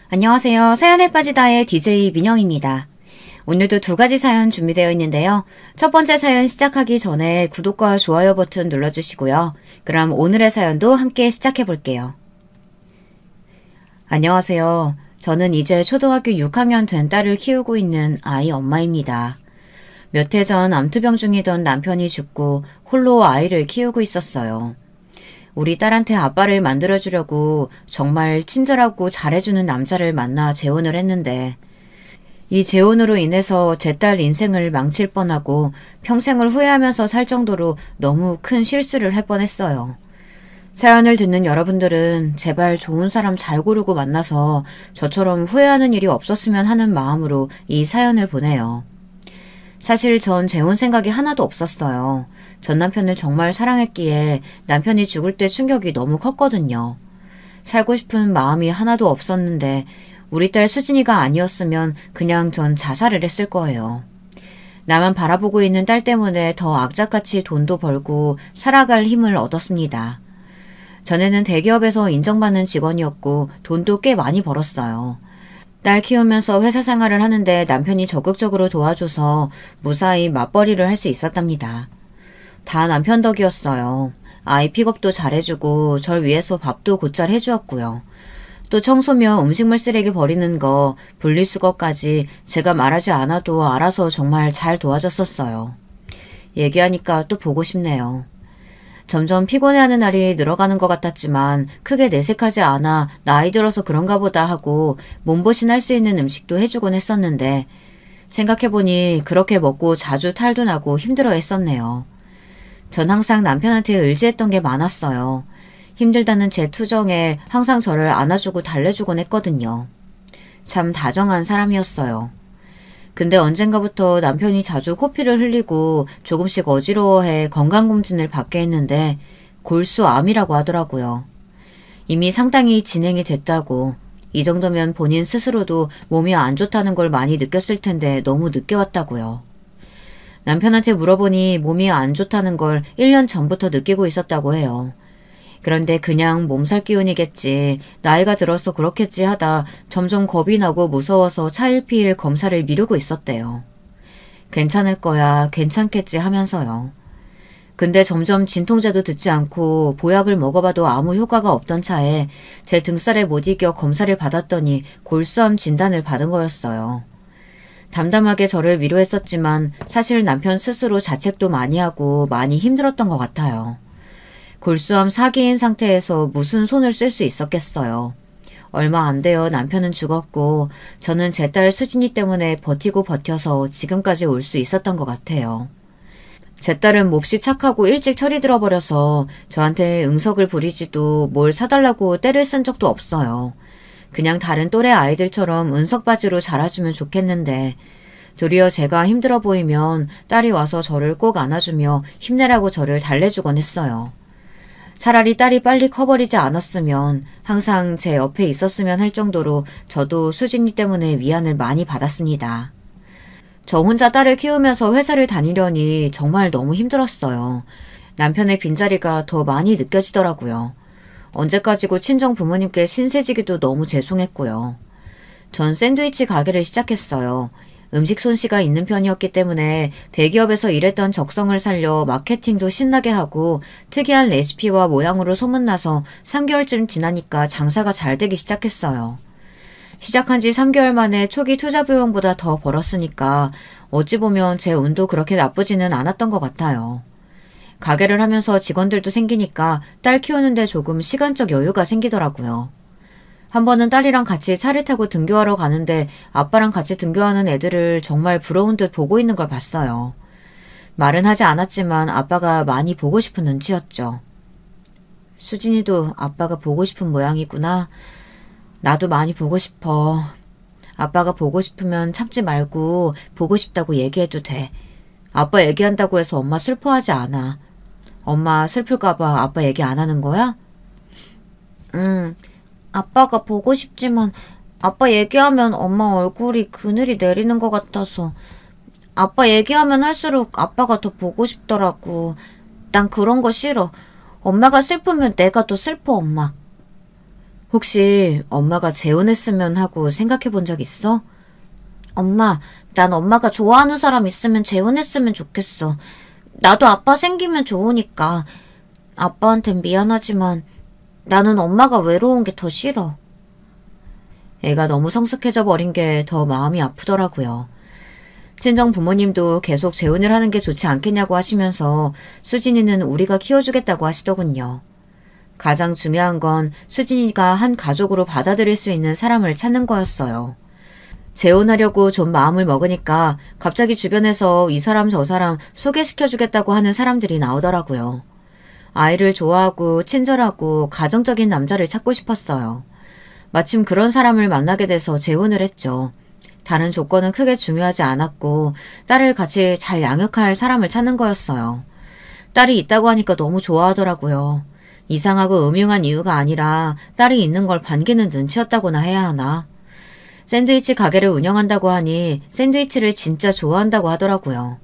안녕하세요. 사연에 빠지다의 DJ 민영입니다. 오늘도 두 가지 사연 준비되어 있는데요. 첫 번째 사연 시작하기 전에 구독과 좋아요 버튼 눌러주시고요. 그럼 오늘의 사연도 함께 시작해 볼게요. 안녕하세요. 저는 이제 초등학교 6학년 된 딸을 키우고 있는 아이 엄마입니다. 몇 해 전 암투병 중이던 남편이 죽고 홀로 아이를 키우고 있었어요. 우리 딸한테 아빠를 만들어주려고 정말 친절하고 잘해주는 남자를 만나 재혼을 했는데 이 재혼으로 인해서 제 딸 인생을 망칠 뻔하고 평생을 후회하면서 살 정도로 너무 큰 실수를 할 뻔했어요. 사연을 듣는 여러분들은 제발 좋은 사람 잘 고르고 만나서 저처럼 후회하는 일이 없었으면 하는 마음으로 이 사연을 보내요. 사실 전 재혼 생각이 하나도 없었어요. 전 남편을 정말 사랑했기에 남편이 죽을 때 충격이 너무 컸거든요. 살고 싶은 마음이 하나도 없었는데 우리 딸 수진이가 아니었으면 그냥 전 자살을 했을 거예요. 나만 바라보고 있는 딸 때문에 더 악착같이 돈도 벌고 살아갈 힘을 얻었습니다. 전에는 대기업에서 인정받는 직원이었고 돈도 꽤 많이 벌었어요. 딸 키우면서 회사 생활을 하는데 남편이 적극적으로 도와줘서 무사히 맞벌이를 할 수 있었답니다. 다 남편 덕이었어요. 아이 픽업도 잘해주고 절 위해서 밥도 곧잘 해주었고요. 또 청소며 음식물 쓰레기 버리는 거, 분리수거까지 제가 말하지 않아도 알아서 정말 잘 도와줬었어요. 얘기하니까 또 보고 싶네요. 점점 피곤해하는 날이 늘어가는 것 같았지만 크게 내색하지 않아 나이 들어서 그런가 보다 하고 몸보신할 수 있는 음식도 해주곤 했었는데 생각해보니 그렇게 먹고 자주 탈도 나고 힘들어 했었네요. 전 항상 남편한테 의지했던 게 많았어요. 힘들다는 제 투정에 항상 저를 안아주고 달래주곤 했거든요. 참 다정한 사람이었어요. 근데 언젠가부터 남편이 자주 코피를 흘리고 조금씩 어지러워해 건강검진을 받게 했는데 골수암이라고 하더라고요. 이미 상당히 진행이 됐다고. 이 정도면 본인 스스로도 몸이 안 좋다는 걸 많이 느꼈을 텐데 너무 늦게 왔다고요. 남편한테 물어보니 몸이 안 좋다는 걸 1년 전부터 느끼고 있었다고 해요. 그런데 그냥 몸살 기운이겠지, 나이가 들어서 그렇겠지 하다 점점 겁이 나고 무서워서 차일피일 검사를 미루고 있었대요. 괜찮을 거야, 괜찮겠지 하면서요. 근데 점점 진통제도 듣지 않고 보약을 먹어봐도 아무 효과가 없던 차에 제 등살에 못 이겨 검사를 받았더니 골수암 진단을 받은 거였어요. 담담하게 저를 위로했었지만 사실 남편 스스로 자책도 많이 하고 많이 힘들었던 것 같아요. 골수암 4기인 상태에서 무슨 손을 쓸 수 있었겠어요. 얼마 안 되어 남편은 죽었고 저는 제 딸 수진이 때문에 버티고 버텨서 지금까지 올 수 있었던 것 같아요. 제 딸은 몹시 착하고 일찍 철이 들어버려서 저한테 응석을 부리지도 뭘 사달라고 떼를 쓴 적도 없어요. 그냥 다른 또래 아이들처럼 은석바지로 자라주면 좋겠는데 도리어 제가 힘들어 보이면 딸이 와서 저를 꼭 안아주며 힘내라고 저를 달래주곤 했어요. 차라리 딸이 빨리 커버리지 않았으면 항상 제 옆에 있었으면 할 정도로 저도 수진이 때문에 위안을 많이 받았습니다. 저 혼자 딸을 키우면서 회사를 다니려니 정말 너무 힘들었어요. 남편의 빈자리가 더 많이 느껴지더라고요. 언제까지고 친정 부모님께 신세지기도 너무 죄송했고요. 전 샌드위치 가게를 시작했어요. 음식 솜씨가 있는 편이었기 때문에 대기업에서 일했던 적성을 살려 마케팅도 신나게 하고 특이한 레시피와 모양으로 소문나서 3개월쯤 지나니까 장사가 잘 되기 시작했어요. 시작한 지 3개월 만에 초기 투자 비용보다 더 벌었으니까 어찌 보면 제 운도 그렇게 나쁘지는 않았던 것 같아요. 가게를 하면서 직원들도 생기니까 딸 키우는데 조금 시간적 여유가 생기더라고요. 한 번은 딸이랑 같이 차를 타고 등교하러 가는데 아빠랑 같이 등교하는 애들을 정말 부러운 듯 보고 있는 걸 봤어요. 말은 하지 않았지만 아빠가 많이 보고 싶은 눈치였죠. 수진이도 아빠가 보고 싶은 모양이구나. 나도 많이 보고 싶어. 아빠가 보고 싶으면 참지 말고 보고 싶다고 얘기해도 돼. 아빠 얘기한다고 해서 엄마 슬퍼하지 않아. 엄마 슬플까봐 아빠 얘기 안 하는 거야? 아빠가 보고 싶지만 아빠 얘기하면 엄마 얼굴이 그늘이 내리는 것 같아서 아빠 얘기하면 할수록 아빠가 더 보고 싶더라고. 난 그런 거 싫어. 엄마가 슬프면 내가 더 슬퍼, 엄마. 혹시 엄마가 재혼했으면 하고 생각해 본 적 있어? 엄마, 난 엄마가 좋아하는 사람 있으면 재혼했으면 좋겠어. 나도 아빠 생기면 좋으니까. 아빠한텐 미안하지만 나는 엄마가 외로운 게 더 싫어. 애가 너무 성숙해져 버린 게 더 마음이 아프더라고요. 친정 부모님도 계속 재혼을 하는 게 좋지 않겠냐고 하시면서 수진이는 우리가 키워주겠다고 하시더군요. 가장 중요한 건 수진이가 한 가족으로 받아들일 수 있는 사람을 찾는 거였어요. 재혼하려고 좀 마음을 먹으니까 갑자기 주변에서 이 사람 저 사람 소개시켜주겠다고 하는 사람들이 나오더라고요. 아이를 좋아하고 친절하고 가정적인 남자를 찾고 싶었어요. 마침 그런 사람을 만나게 돼서 재혼을 했죠. 다른 조건은 크게 중요하지 않았고 딸을 같이 잘 양육할 사람을 찾는 거였어요. 딸이 있다고 하니까 너무 좋아하더라고요. 이상하고 음흉한 이유가 아니라 딸이 있는 걸 반기는 눈치였다고나 해야 하나. 샌드위치 가게를 운영한다고 하니 샌드위치를 진짜 좋아한다고 하더라고요.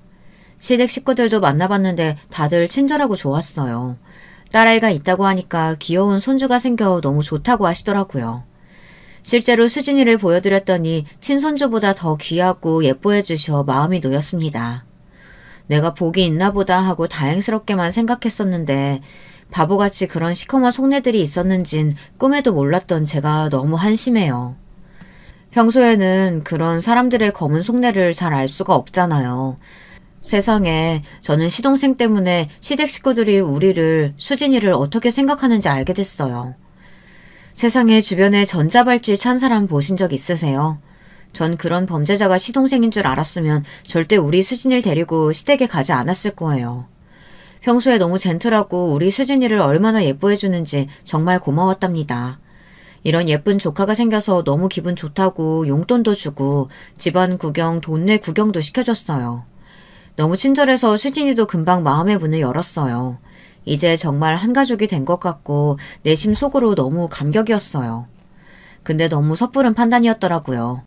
시댁 식구들도 만나봤는데 다들 친절하고 좋았어요. 딸아이가 있다고 하니까 귀여운 손주가 생겨 너무 좋다고 하시더라고요. 실제로 수진이를 보여드렸더니 친손주보다 더 귀하고 예뻐해 주셔 마음이 놓였습니다. 내가 복이 있나 보다 하고 다행스럽게만 생각했었는데 바보같이 그런 시커먼 속내들이 있었는진 꿈에도 몰랐던 제가 너무 한심해요. 평소에는 그런 사람들의 검은 속내를 잘 알 수가 없잖아요. 세상에 저는 시동생 때문에 시댁 식구들이 우리를, 수진이를 어떻게 생각하는지 알게 됐어요. 세상에 주변에 전자발찌 찬 사람 보신 적 있으세요? 전 그런 범죄자가 시동생인 줄 알았으면 절대 우리 수진이를 데리고 시댁에 가지 않았을 거예요. 평소에 너무 젠틀하고 우리 수진이를 얼마나 예뻐해주는지 정말 고마웠답니다. 이런 예쁜 조카가 생겨서 너무 기분 좋다고 용돈도 주고 집안 구경, 동네 구경도 시켜줬어요. 너무 친절해서 수진이도 금방 마음의 문을 열었어요. 이제 정말 한 가족이 된 것 같고 내심 속으로 너무 감격이었어요. 근데 너무 섣부른 판단이었더라고요.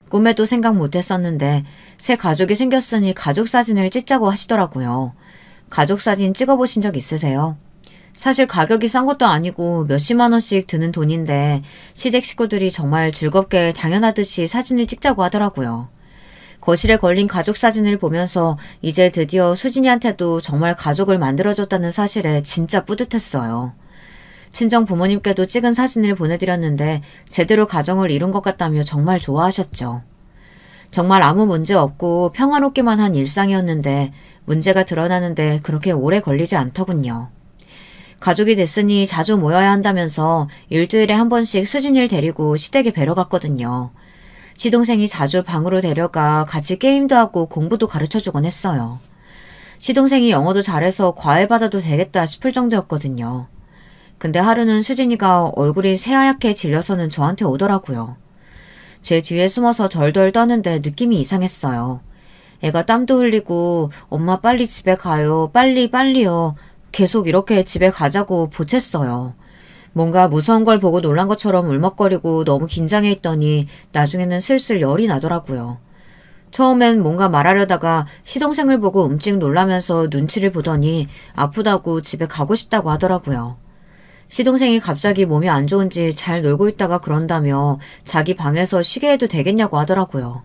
꿈에도 생각 못했었는데 새 가족이 생겼으니 가족 사진을 찍자고 하시더라고요. 가족 사진 찍어보신 적 있으세요? 사실 가격이 싼 것도 아니고 몇십만 원씩 드는 돈인데 시댁 식구들이 정말 즐겁게 당연하듯이 사진을 찍자고 하더라고요. 거실에 걸린 가족 사진을 보면서 이제 드디어 수진이한테도 정말 가족을 만들어줬다는 사실에 진짜 뿌듯했어요. 친정 부모님께도 찍은 사진을 보내드렸는데 제대로 가정을 이룬 것 같다며 정말 좋아하셨죠. 정말 아무 문제 없고 평화롭기만 한 일상이었는데 문제가 드러나는데 그렇게 오래 걸리지 않더군요. 가족이 됐으니 자주 모여야 한다면서 일주일에 한 번씩 수진이를 데리고 시댁에 뵈러 갔거든요. 시동생이 자주 방으로 데려가 같이 게임도 하고 공부도 가르쳐주곤 했어요. 시동생이 영어도 잘해서 과외 받아도 되겠다 싶을 정도였거든요. 근데 하루는 수진이가 얼굴이 새하얗게 질려서는 저한테 오더라고요. 제 뒤에 숨어서 덜덜 떠는데 느낌이 이상했어요. 애가 땀도 흘리고 엄마 빨리 집에 가요. 빨리요. 계속 이렇게 집에 가자고 보챘어요. 뭔가 무서운 걸 보고 놀란 것처럼 울먹거리고 너무 긴장해 있더니 나중에는 슬슬 열이 나더라고요. 처음엔 뭔가 말하려다가 시동생을 보고 움찔 놀라면서 눈치를 보더니 아프다고 집에 가고 싶다고 하더라고요. 시동생이 갑자기 몸이 안 좋은지 잘 놀고 있다가 그런다며 자기 방에서 쉬게 해도 되겠냐고 하더라고요.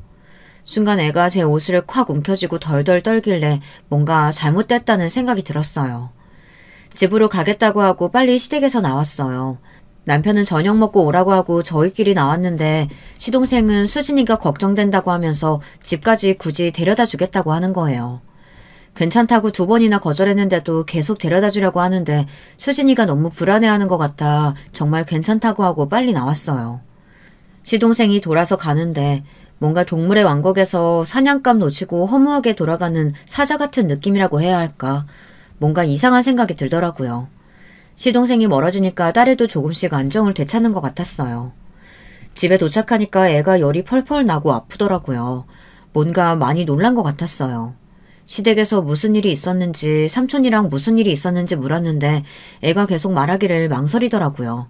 순간 애가 제 옷을 콱 움켜쥐고 덜덜 떨길래 뭔가 잘못됐다는 생각이 들었어요. 집으로 가겠다고 하고 빨리 시댁에서 나왔어요. 남편은 저녁 먹고 오라고 하고 저희끼리 나왔는데 시동생은 수진이가 걱정된다고 하면서 집까지 굳이 데려다 주겠다고 하는 거예요. 괜찮다고 2번이나 거절했는데도 계속 데려다 주려고 하는데 수진이가 너무 불안해하는 것 같아 정말 괜찮다고 하고 빨리 나왔어요. 시동생이 돌아서 가는데 뭔가 동물의 왕국에서 사냥감 놓치고 허무하게 돌아가는 사자 같은 느낌이라고 해야 할까. 뭔가 이상한 생각이 들더라고요. 시동생이 멀어지니까 딸에도 조금씩 안정을 되찾는 것 같았어요. 집에 도착하니까 애가 열이 펄펄 나고 아프더라고요. 뭔가 많이 놀란 것 같았어요. 시댁에서 무슨 일이 있었는지 삼촌이랑 무슨 일이 있었는지 물었는데 애가 계속 말하기를 망설이더라고요.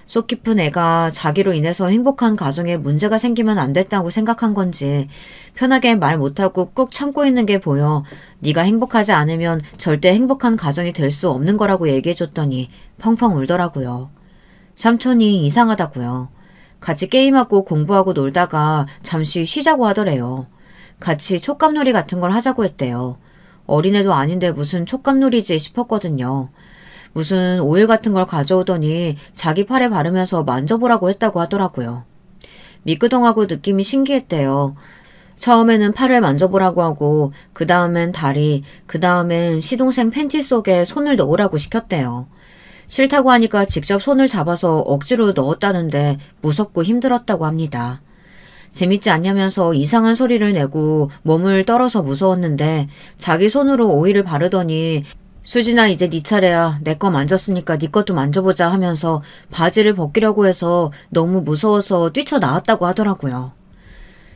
속 깊은 애가 자기로 인해서 행복한 가정에 문제가 생기면 안 됐다고 생각한 건지 편하게 말 못하고 꾹 참고 있는 게 보여 네가 행복하지 않으면 절대 행복한 가정이 될 수 없는 거라고 얘기해줬더니 펑펑 울더라고요. 삼촌이 이상하다고요. 같이 게임하고 공부하고 놀다가 잠시 쉬자고 하더래요. 같이 촉감놀이 같은 걸 하자고 했대요. 어린애도 아닌데 무슨 촉감놀이지 싶었거든요. 무슨 오일 같은 걸 가져오더니 자기 팔에 바르면서 만져보라고 했다고 하더라고요. 미끄덩하고 느낌이 신기했대요. 처음에는 팔을 만져보라고 하고 그 다음엔 다리, 그 다음엔 시동생 팬티 속에 손을 넣으라고 시켰대요. 싫다고 하니까 직접 손을 잡아서 억지로 넣었다는데 무섭고 힘들었다고 합니다. 재밌지 않냐면서 이상한 소리를 내고 몸을 떨어서 무서웠는데 자기 손으로 오일을 바르더니 수진아 이제 네 차례야. 내 거 만졌으니까 네 것도 만져보자 하면서 바지를 벗기려고 해서 너무 무서워서 뛰쳐나왔다고 하더라고요.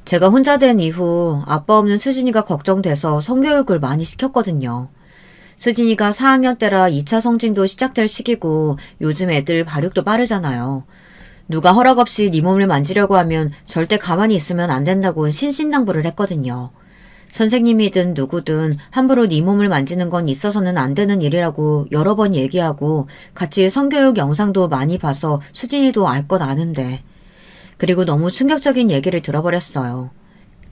제가 혼자 된 이후 아빠 없는 수진이가 걱정돼서 성교육을 많이 시켰거든요. 수진이가 4학년 때라 2차 성징도 시작될 시기고 요즘 애들 발육도 빠르잖아요. 누가 허락 없이 네 몸을 만지려고 하면 절대 가만히 있으면 안 된다고 신신당부를 했거든요. 선생님이든 누구든 함부로 네 몸을 만지는 건 있어서는 안 되는 일이라고 여러 번 얘기하고 같이 성교육 영상도 많이 봐서 수진이도 알 건 아는데. 그리고 너무 충격적인 얘기를 들어버렸어요.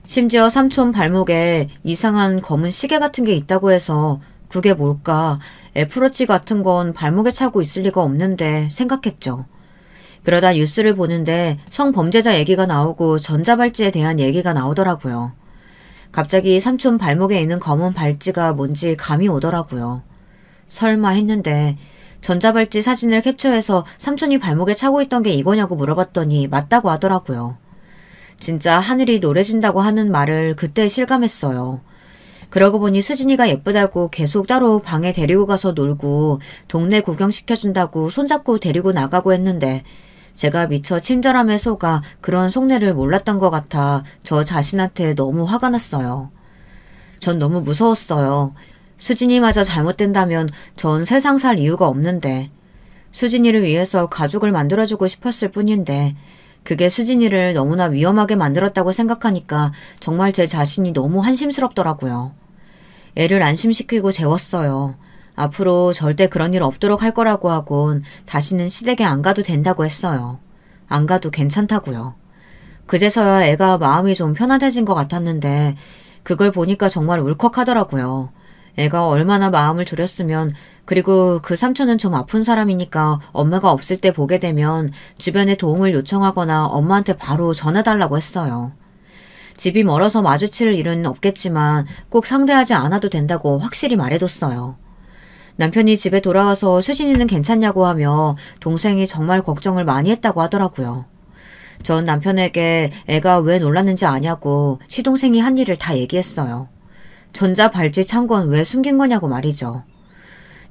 심지어 삼촌 발목에 이상한 검은 시계 같은 게 있다고 해서 그게 뭘까? 애플워치 같은 건 발목에 차고 있을 리가 없는데 생각했죠. 그러다 뉴스를 보는데 성범죄자 얘기가 나오고 전자발찌에 대한 얘기가 나오더라고요. 갑자기 삼촌 발목에 있는 검은 발찌가 뭔지 감이 오더라고요. 설마 했는데 전자발찌 사진을 캡처해서 삼촌이 발목에 차고 있던 게 이거냐고 물어봤더니 맞다고 하더라고요. 진짜 하늘이 노래진다고 하는 말을 그때 실감했어요. 그러고 보니 수진이가 예쁘다고 계속 따로 방에 데리고 가서 놀고 동네 구경시켜준다고 손잡고 데리고 나가고 했는데 제가 미처 친절함에 속아 그런 속내를 몰랐던 것 같아 저 자신한테 너무 화가 났어요. 전 너무 무서웠어요. 수진이마저 잘못된다면 전 세상 살 이유가 없는데 수진이를 위해서 가족을 만들어주고 싶었을 뿐인데 그게 수진이를 너무나 위험하게 만들었다고 생각하니까 정말 제 자신이 너무 한심스럽더라고요. 애를 안심시키고 재웠어요. 앞으로 절대 그런 일 없도록 할 거라고 하곤 다시는 시댁에 안 가도 된다고 했어요. 안 가도 괜찮다고요. 그제서야 애가 마음이 좀 편안해진 것 같았는데 그걸 보니까 정말 울컥하더라고요. 애가 얼마나 마음을 졸였으면 그리고 그 삼촌은 좀 아픈 사람이니까 엄마가 없을 때 보게 되면 주변에 도움을 요청하거나 엄마한테 바로 전해달라고 했어요. 집이 멀어서 마주칠 일은 없겠지만 꼭 상대하지 않아도 된다고 확실히 말해뒀어요. 남편이 집에 돌아와서 수진이는 괜찮냐고 하며 동생이 정말 걱정을 많이 했다고 하더라고요. 전 남편에게 애가 왜 놀랐는지 아냐고 시동생이 한 일을 다 얘기했어요. 전자발찌 찬 건 왜 숨긴 거냐고 말이죠.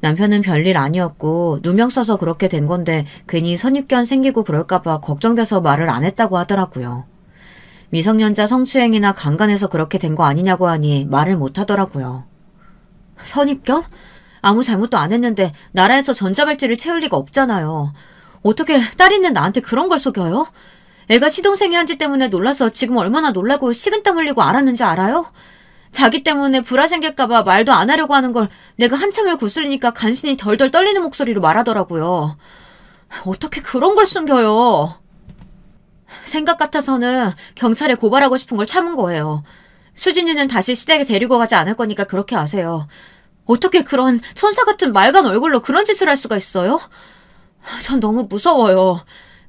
남편은 별일 아니었고 누명 써서 그렇게 된 건데 괜히 선입견 생기고 그럴까봐 걱정돼서 말을 안 했다고 하더라고요. 미성년자 성추행이나 강간해서 그렇게 된 거 아니냐고 하니 말을 못 하더라고요. 선입견? 아무 잘못도 안 했는데 나라에서 전자발찌를 채울 리가 없잖아요. 어떻게 딸 있는 나한테 그런 걸 속여요? 애가 시동생이 한 짓 때문에 놀라서 지금 얼마나 놀라고 식은땀 흘리고 알았는지 알아요? 자기 때문에 불화 생길까봐 말도 안 하려고 하는 걸 내가 한참을 구슬리니까 간신히 덜덜 떨리는 목소리로 말하더라고요. 어떻게 그런 걸 숨겨요? 생각 같아서는 경찰에 고발하고 싶은 걸 참은 거예요. 수진이는 다시 시댁에 데리고 가지 않을 거니까 그렇게 아세요. 어떻게 그런 천사 같은 맑은 얼굴로 그런 짓을 할 수가 있어요? 전 너무 무서워요.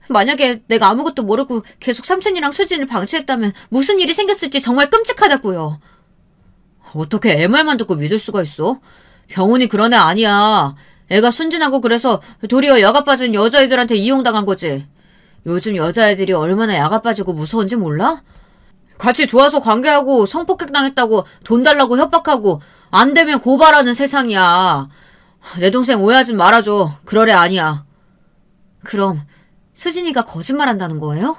만약에 내가 아무것도 모르고 계속 삼촌이랑 수진을 방치했다면 무슨 일이 생겼을지 정말 끔찍하다고요. 어떻게 애 말만 듣고 믿을 수가 있어? 병훈이 그런 애 아니야. 애가 순진하고 그래서 도리어 야가 빠진 여자애들한테 이용당한 거지. 요즘 여자애들이 얼마나 야가 빠지고 무서운지 몰라? 같이 좋아서 관계하고 성폭행 당했다고 돈 달라고 협박하고 안 되면 고발하는 세상이야. 내 동생 오해하지 말아줘. 그럴 애 아니야. 그럼 수진이가 거짓말한다는 거예요?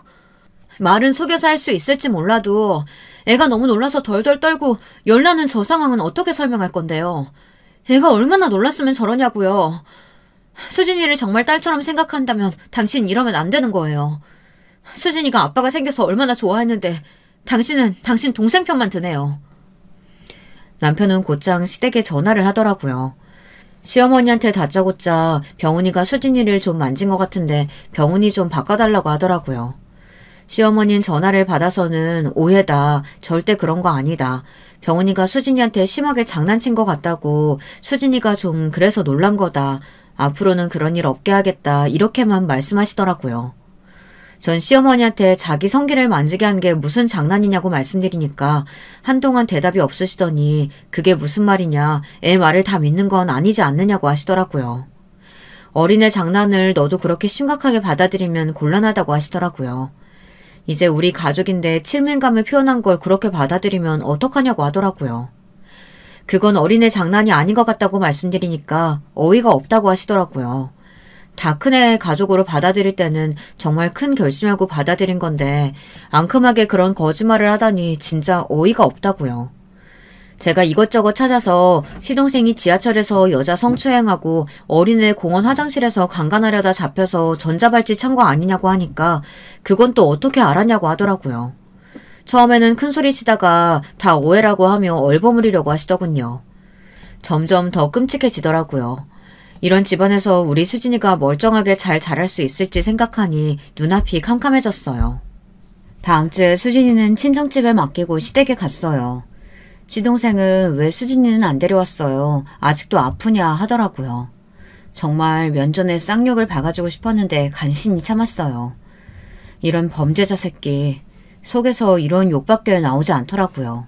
말은 속여서 할 수 있을지 몰라도 애가 너무 놀라서 덜덜 떨고 열나는 저 상황은 어떻게 설명할 건데요? 애가 얼마나 놀랐으면 저러냐고요. 수진이를 정말 딸처럼 생각한다면 당신 이러면 안 되는 거예요. 수진이가 아빠가 생겨서 얼마나 좋아했는데 당신은 당신 동생 편만 드네요. 남편은 곧장 시댁에 전화를 하더라고요. 시어머니한테 다짜고짜 병훈이가 수진이를 좀 만진 것 같은데 병훈이 좀 바꿔달라고 하더라고요. 시어머니는 전화를 받아서는 오해다. 절대 그런 거 아니다. 병훈이가 수진이한테 심하게 장난친 것 같다고 수진이가 좀 그래서 놀란 거다. 앞으로는 그런 일 없게 하겠다. 이렇게만 말씀하시더라고요. 전 시어머니한테 자기 성기를 만지게 한 게 무슨 장난이냐고 말씀드리니까 한동안 대답이 없으시더니 그게 무슨 말이냐. 애 말을 다 믿는 건 아니지 않느냐고 하시더라고요. 어린애 장난을 너도 그렇게 심각하게 받아들이면 곤란하다고 하시더라고요. 이제 우리 가족인데 칠면감을 표현한 걸 그렇게 받아들이면 어떡하냐고 하더라고요. 그건 어린애 장난이 아닌 것 같다고 말씀드리니까 어이가 없다고 하시더라고요. 다 큰애 가족으로 받아들일 때는 정말 큰 결심하고 받아들인 건데 앙큼하게 그런 거짓말을 하다니 진짜 어이가 없다고요. 제가 이것저것 찾아서 시동생이 지하철에서 여자 성추행하고 어린애 공원 화장실에서 강간하려다 잡혀서 전자발찌 찬 거 아니냐고 하니까 그건 또 어떻게 알았냐고 하더라고요. 처음에는 큰소리 치다가 다 오해라고 하며 얼버무리려고 하시더군요. 점점 더 끔찍해지더라고요. 이런 집안에서 우리 수진이가 멀쩡하게 잘 자랄 수 있을지 생각하니 눈앞이 캄캄해졌어요. 다음 주에 수진이는 친정집에 맡기고 시댁에 갔어요. 시동생은 왜 수진이는 안 데려왔어요? 아직도 아프냐 하더라고요. 정말 면전에 쌍욕을 박아주고 싶었는데 간신히 참았어요. 이런 범죄자 새끼. 속에서 이런 욕밖에 나오지 않더라고요.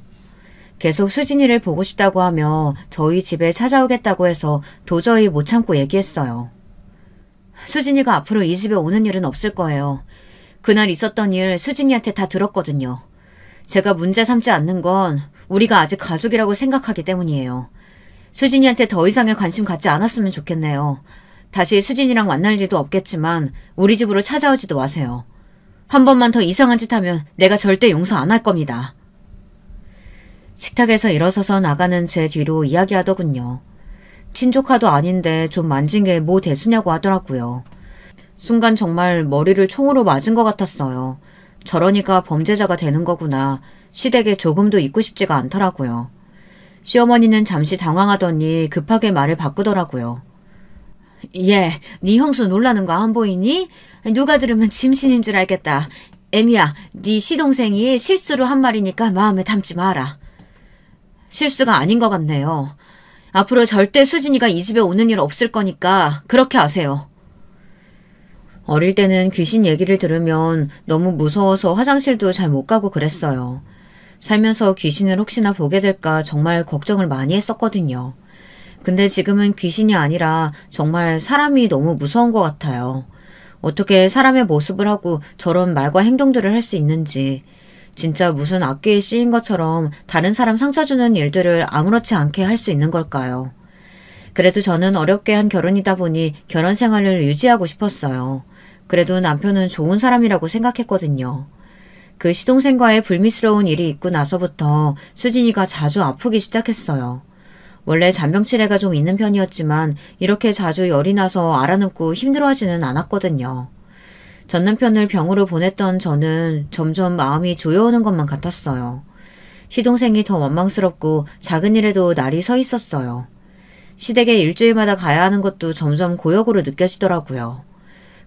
계속 수진이를 보고 싶다고 하며 저희 집에 찾아오겠다고 해서 도저히 못 참고 얘기했어요. 수진이가 앞으로 이 집에 오는 일은 없을 거예요. 그날 있었던 일 수진이한테 다 들었거든요. 제가 문제 삼지 않는 건 우리가 아직 가족이라고 생각하기 때문이에요. 수진이한테 더 이상의 관심 갖지 않았으면 좋겠네요. 다시 수진이랑 만날 일도 없겠지만 우리 집으로 찾아오지도 마세요. 한 번만 더 이상한 짓 하면 내가 절대 용서 안 할 겁니다. 식탁에서 일어서서 나가는 제 뒤로 이야기하더군요. 친조카도 아닌데 좀 만진 게 뭐 대수냐고 하더라고요. 순간 정말 머리를 총으로 맞은 것 같았어요. 저러니까 범죄자가 되는 거구나. 시댁에 조금도 있고 싶지가 않더라고요. 시어머니는 잠시 당황하더니 급하게 말을 바꾸더라고요. 예, 네 형수 놀라는 거 안 보이니? 누가 들으면 짐신인 줄 알겠다. 애미야, 네 시동생이 실수로 한 말이니까 마음에 담지 마라. 실수가 아닌 것 같네요. 앞으로 절대 수진이가 이 집에 오는 일 없을 거니까 그렇게 하세요. 어릴 때는 귀신 얘기를 들으면 너무 무서워서 화장실도 잘 못 가고 그랬어요. 살면서 귀신을 혹시나 보게 될까 정말 걱정을 많이 했었거든요. 근데 지금은 귀신이 아니라 정말 사람이 너무 무서운 것 같아요. 어떻게 사람의 모습을 하고 저런 말과 행동들을 할 수 있는지. 진짜 무슨 악기에 씌인 것처럼 다른 사람 상처 주는 일들을 아무렇지 않게 할 수 있는 걸까요? 그래도 저는 어렵게 한 결혼이다 보니 결혼 생활을 유지하고 싶었어요. 그래도 남편은 좋은 사람이라고 생각했거든요. 그 시동생과의 불미스러운 일이 있고 나서부터 수진이가 자주 아프기 시작했어요. 원래 잔병치레가 좀 있는 편이었지만 이렇게 자주 열이 나서 알아눕고 힘들어하지는 않았거든요. 전 남편을 병으로 보냈던 저는 점점 마음이 조여오는 것만 같았어요. 시동생이 더 원망스럽고 작은 일에도 날이 서 있었어요. 시댁에 일주일마다 가야 하는 것도 점점 고역으로 느껴지더라고요.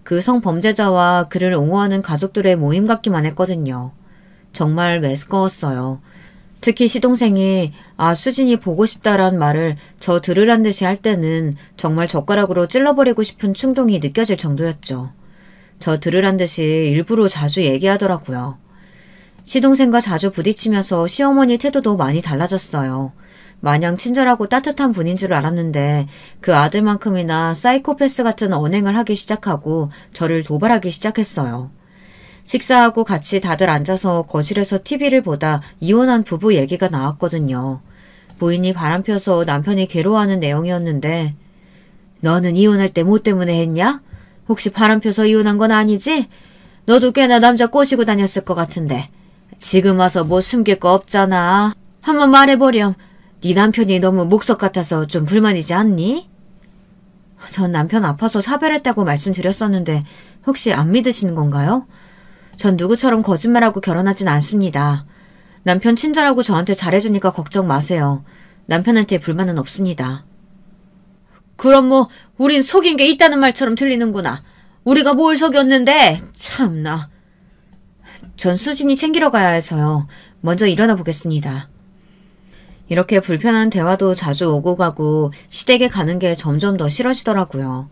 그 성범죄자와 그를 옹호하는 가족들의 모임 같기만 했거든요. 정말 메스꺼웠어요. 특히 시동생이 수진이 보고 싶다란 말을 저 들으란 듯이 할 때는 정말 젓가락으로 찔러버리고 싶은 충동이 느껴질 정도였죠. 저 들으란 듯이 일부러 자주 얘기하더라고요. 시동생과 자주 부딪히면서 시어머니 태도도 많이 달라졌어요. 마냥 친절하고 따뜻한 분인 줄 알았는데 그 아들만큼이나 사이코패스 같은 언행을 하기 시작하고 저를 도발하기 시작했어요. 식사하고 같이 다들 앉아서 거실에서 TV를 보다 이혼한 부부 얘기가 나왔거든요. 부인이 바람펴서 남편이 괴로워하는 내용이었는데 너는 이혼할 때 뭐 때문에 했냐? 혹시 바람펴서 이혼한 건 아니지? 너도 꽤나 남자 꼬시고 다녔을 것 같은데 지금 와서 뭐 숨길 거 없잖아. 한번 말해보렴. 네 남편이 너무 목석 같아서 좀 불만이지 않니? 전 남편 아파서 사별했다고 말씀드렸었는데 혹시 안 믿으시는 건가요? 전 누구처럼 거짓말하고 결혼하진 않습니다. 남편 친절하고 저한테 잘해주니까 걱정 마세요. 남편한테 불만은 없습니다. 그럼 뭐 우린 속인 게 있다는 말처럼 들리는구나. 우리가 뭘 속였는데 참나. 전 수진이 챙기러 가야 해서요. 먼저 일어나 보겠습니다. 이렇게 불편한 대화도 자주 오고 가고 시댁에 가는 게 점점 더 싫어지더라고요.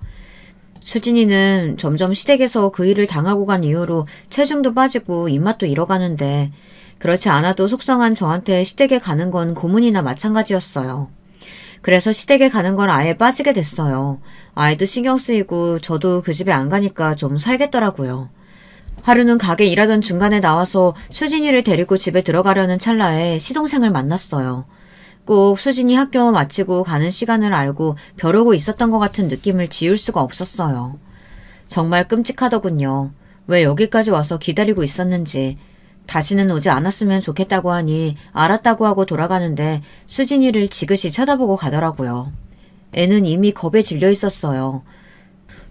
수진이는 점점 시댁에서 그 일을 당하고 간 이후로 체중도 빠지고 입맛도 잃어가는데 그렇지 않아도 속상한 저한테 시댁에 가는 건 고문이나 마찬가지였어요. 그래서 시댁에 가는 걸 아예 빠지게 됐어요. 아이도 신경 쓰이고 저도 그 집에 안 가니까 좀 살겠더라고요. 하루는 가게 일하던 중간에 나와서 수진이를 데리고 집에 들어가려는 찰나에 시동생을 만났어요. 꼭 수진이 학교 마치고 가는 시간을 알고 벼르고 있었던 것 같은 느낌을 지울 수가 없었어요. 정말 끔찍하더군요. 왜 여기까지 와서 기다리고 있었는지. 다시는 오지 않았으면 좋겠다고 하니 알았다고 하고 돌아가는데 수진이를 지그시 쳐다보고 가더라고요. 애는 이미 겁에 질려 있었어요.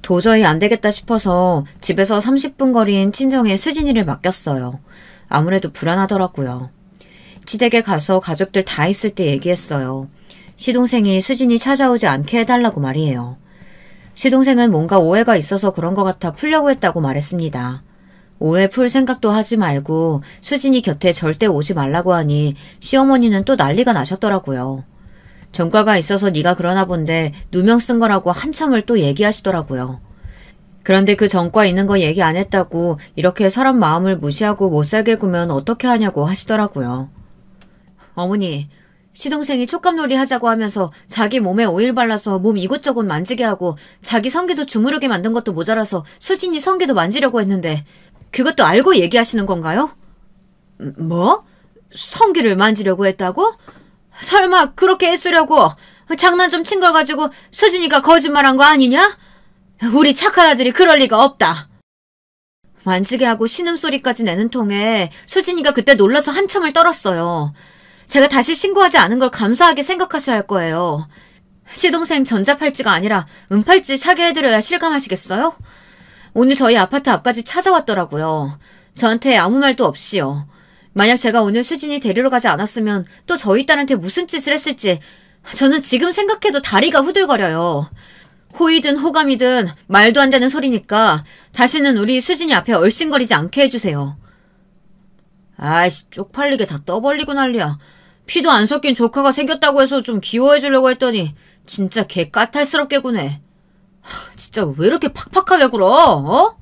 도저히 안 되겠다 싶어서 집에서 30분 거리인 친정에 수진이를 맡겼어요. 아무래도 불안하더라고요. 시댁에 가서 가족들 다 있을 때 얘기했어요. 시동생이 수진이 찾아오지 않게 해달라고 말이에요. 시동생은 뭔가 오해가 있어서 그런 것 같아 풀려고 했다고 말했습니다. 오해 풀 생각도 하지 말고 수진이 곁에 절대 오지 말라고 하니 시어머니는 또 난리가 나셨더라고요. 전과가 있어서 네가 그러나 본데 누명 쓴 거라고 한참을 또 얘기하시더라고요. 그런데 그 전과 있는 거 얘기 안 했다고 이렇게 사람 마음을 무시하고 못살게 구면 어떻게 하냐고 하시더라고요. 어머니, 시동생이 촉감놀이 하자고 하면서 자기 몸에 오일 발라서 몸 이곳저곳 만지게 하고 자기 성기도 주무르게 만든 것도 모자라서 수진이 성기도 만지려고 했는데 그것도 알고 얘기하시는 건가요? 뭐? 성기를 만지려고 했다고? 설마 그렇게 애쓰려고 장난 좀 친 걸 가지고 수진이가 거짓말한 거 아니냐? 우리 착한 아들이 그럴 리가 없다. 만지게 하고 신음소리까지 내는 통에 수진이가 그때 놀라서 한참을 떨었어요. 제가 다시 신고하지 않은 걸 감사하게 생각하셔야 할 거예요. 시동생 전자팔찌가 아니라 은팔찌 차게 해드려야 실감하시겠어요? 오늘 저희 아파트 앞까지 찾아왔더라고요. 저한테 아무 말도 없이요. 만약 제가 오늘 수진이 데리러 가지 않았으면 또 저희 딸한테 무슨 짓을 했을지 저는 지금 생각해도 다리가 후들거려요. 호의든 호감이든 말도 안 되는 소리니까 다시는 우리 수진이 앞에 얼씬거리지 않게 해주세요. 아이씨, 쪽팔리게 다 떠벌리고 난리야. 피도 안 섞인 조카가 생겼다고 해서 좀 귀여워해주려고 했더니 진짜 개 까탈스럽게 구네. 진짜 왜 이렇게 팍팍하게 굴어? 어?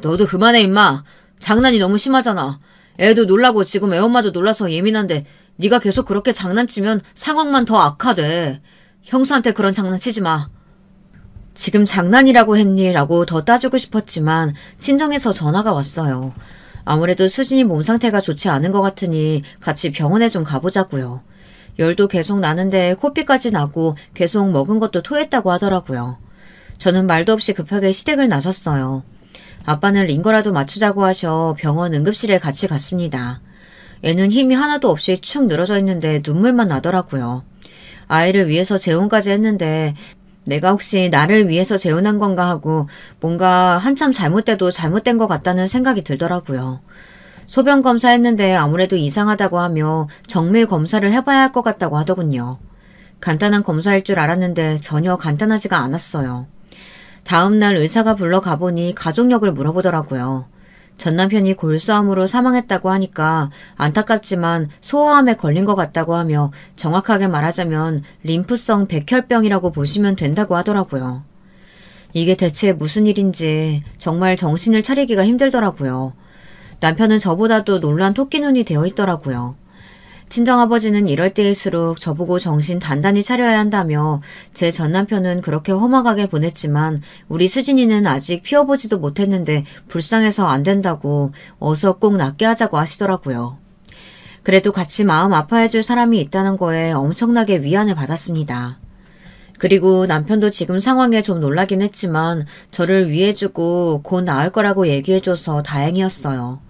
너도 그만해 임마. 장난이 너무 심하잖아. 애도 놀라고 지금 애엄마도 놀라서 예민한데 네가 계속 그렇게 장난치면 상황만 더 악화돼. 형수한테 그런 장난치지 마. 지금 장난이라고 했니? 라고 더 따지고 싶었지만 친정에서 전화가 왔어요. 아무래도 수진이 몸 상태가 좋지 않은 것 같으니 같이 병원에 좀 가보자고요. 열도 계속 나는데 코피까지 나고 계속 먹은 것도 토했다고 하더라고요. 저는 말도 없이 급하게 시댁을 나섰어요. 아빠는 링거라도 맞추자고 하셔 병원 응급실에 같이 갔습니다. 애는 힘이 하나도 없이 축 늘어져 있는데 눈물만 나더라고요. 아이를 위해서 재혼까지 했는데 내가 혹시 나를 위해서 재혼한 건가 하고 뭔가 한참 잘못돼도 잘못된 것 같다는 생각이 들더라고요. 소변 검사했는데 아무래도 이상하다고 하며 정밀 검사를 해봐야 할 것 같다고 하더군요. 간단한 검사일 줄 알았는데 전혀 간단하지가 않았어요. 다음날 의사가 불러 가보니 가족력을 물어보더라고요. 전 남편이 골수암으로 사망했다고 하니까 안타깝지만 소아암에 걸린 것 같다고 하며 정확하게 말하자면 림프성 백혈병이라고 보시면 된다고 하더라고요. 이게 대체 무슨 일인지 정말 정신을 차리기가 힘들더라고요. 남편은 저보다도 놀란 토끼눈이 되어 있더라고요. 친정아버지는 이럴 때일수록 저보고 정신 단단히 차려야 한다며 제 전남편은 그렇게 험악하게 보냈지만 우리 수진이는 아직 피워보지도 못했는데 불쌍해서 안 된다고 어서 꼭 낫게 하자고 하시더라고요. 그래도 같이 마음 아파해줄 사람이 있다는 거에 엄청나게 위안을 받았습니다. 그리고 남편도 지금 상황에 좀 놀라긴 했지만 저를 위해주고 곧 나을 거라고 얘기해줘서 다행이었어요.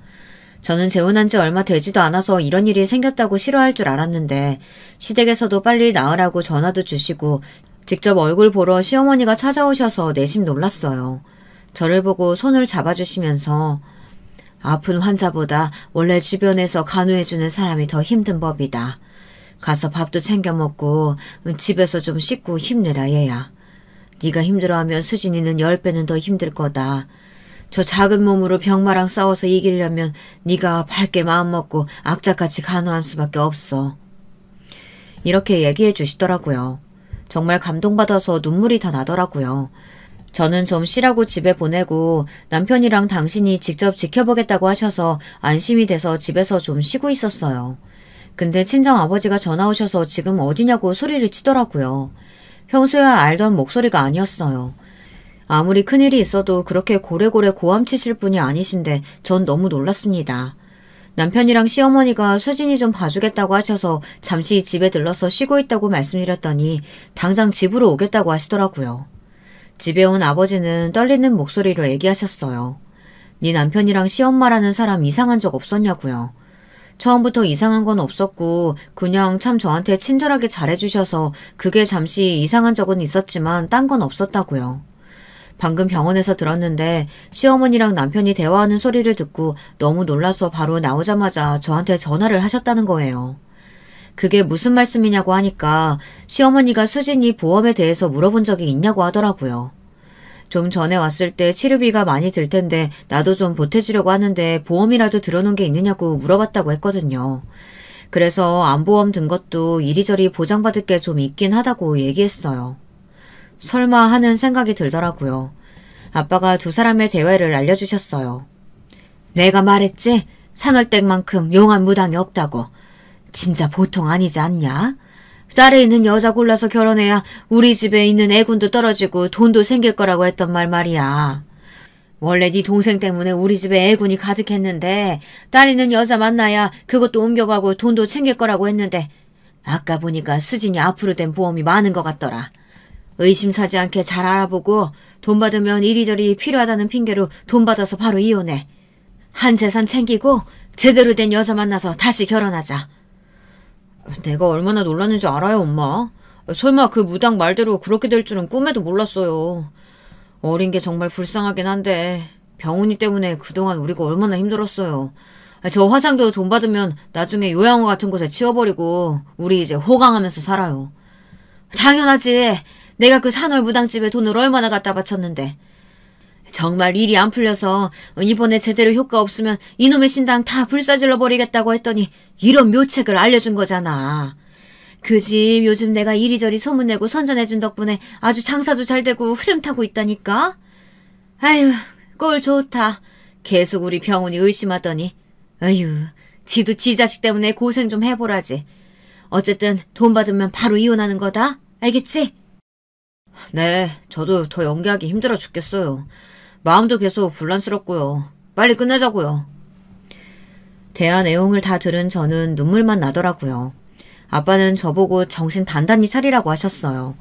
저는 재혼한 지 얼마 되지도 않아서 이런 일이 생겼다고 싫어할 줄 알았는데 시댁에서도 빨리 나으라고 전화도 주시고 직접 얼굴 보러 시어머니가 찾아오셔서 내심 놀랐어요. 저를 보고 손을 잡아주시면서 아픈 환자보다 원래 주변에서 간호해주는 사람이 더 힘든 법이다. 가서 밥도 챙겨 먹고 집에서 좀 씻고 힘내라 얘야. 네가 힘들어하면 수진이는 10배는 더 힘들 거다. 저 작은 몸으로 병마랑 싸워서 이기려면 네가 밝게 마음먹고 악착같이 간호한 수밖에 없어. 이렇게 얘기해 주시더라고요. 정말 감동받아서 눈물이 다 나더라고요. 저는 좀 쉬라고 집에 보내고 남편이랑 당신이 직접 지켜보겠다고 하셔서 안심이 돼서 집에서 좀 쉬고 있었어요. 근데 친정아버지가 전화 오셔서 지금 어디냐고 소리를 치더라고요. 평소야 알던 목소리가 아니었어요. 아무리 큰일이 있어도 그렇게 고래고래 고함치실 분이 아니신데 전 너무 놀랐습니다. 남편이랑 시어머니가 수진이 좀 봐주겠다고 하셔서 잠시 집에 들러서 쉬고 있다고 말씀드렸더니 당장 집으로 오겠다고 하시더라고요. 집에 온 아버지는 떨리는 목소리로 얘기하셨어요. 네 남편이랑 시엄마라는 사람 이상한 적 없었냐고요. 처음부터 이상한 건 없었고 그냥 참 저한테 친절하게 잘해주셔서 그게 잠시 이상한 적은 있었지만 딴 건 없었다고요. 방금 병원에서 들었는데 시어머니랑 남편이 대화하는 소리를 듣고 너무 놀라서 바로 나오자마자 저한테 전화를 하셨다는 거예요. 그게 무슨 말씀이냐고 하니까 시어머니가 수진이 보험에 대해서 물어본 적이 있냐고 하더라고요. 좀 전에 왔을 때 치료비가 많이 들 텐데 나도 좀 보태주려고 하는데 보험이라도 들어놓은 게 있느냐고 물어봤다고 했거든요. 그래서 암보험 든 것도 이리저리 보장받을 게 좀 있긴 하다고 얘기했어요. 설마 하는 생각이 들더라고요. 아빠가 두 사람의 대화를 알려주셨어요. 내가 말했지? 산월댁만큼 용한 무당이 없다고. 진짜 보통 아니지 않냐? 딸에 있는 여자 골라서 결혼해야 우리 집에 있는 애군도 떨어지고 돈도 생길 거라고 했던 말이야. 원래 네 동생 때문에 우리 집에 애군이 가득했는데 딸 있는 여자 만나야 그것도 옮겨가고 돈도 챙길 거라고 했는데 아까 보니까 수진이 앞으로 된 보험이 많은 것 같더라. 의심사지 않게 잘 알아보고 돈 받으면 이리저리 필요하다는 핑계로 돈 받아서 바로 이혼해. 한 재산 챙기고 제대로 된 여자 만나서 다시 결혼하자. 내가 얼마나 놀랐는지 알아요, 엄마? 설마 그 무당 말대로 그렇게 될 줄은 꿈에도 몰랐어요. 어린 게 정말 불쌍하긴 한데 병훈이 때문에 그동안 우리가 얼마나 힘들었어요. 저 화상도 돈 받으면 나중에 요양원 같은 곳에 치워버리고 우리 이제 호강하면서 살아요. 당연하지. 내가 그 산월 무당집에 돈을 얼마나 갖다 바쳤는데. 정말 일이 안 풀려서 이번에 제대로 효과 없으면 이놈의 신당 다 불사질러 버리겠다고 했더니 이런 묘책을 알려준 거잖아. 그 집 요즘 내가 이리저리 소문내고 선전해준 덕분에 아주 장사도 잘 되고 흐름 타고 있다니까. 아휴, 꼴 좋다. 계속 우리 병훈이 의심하더니. 아휴, 지도 지 자식 때문에 고생 좀 해보라지. 어쨌든 돈 받으면 바로 이혼하는 거다. 알겠지? 네, 저도 더 연기하기 힘들어 죽겠어요. 마음도 계속 불란스럽고요. 빨리 끝내자고요. 대화 내용을 다 들은 저는 눈물만 나더라고요. 아빠는 저보고 정신 단단히 차리라고 하셨어요.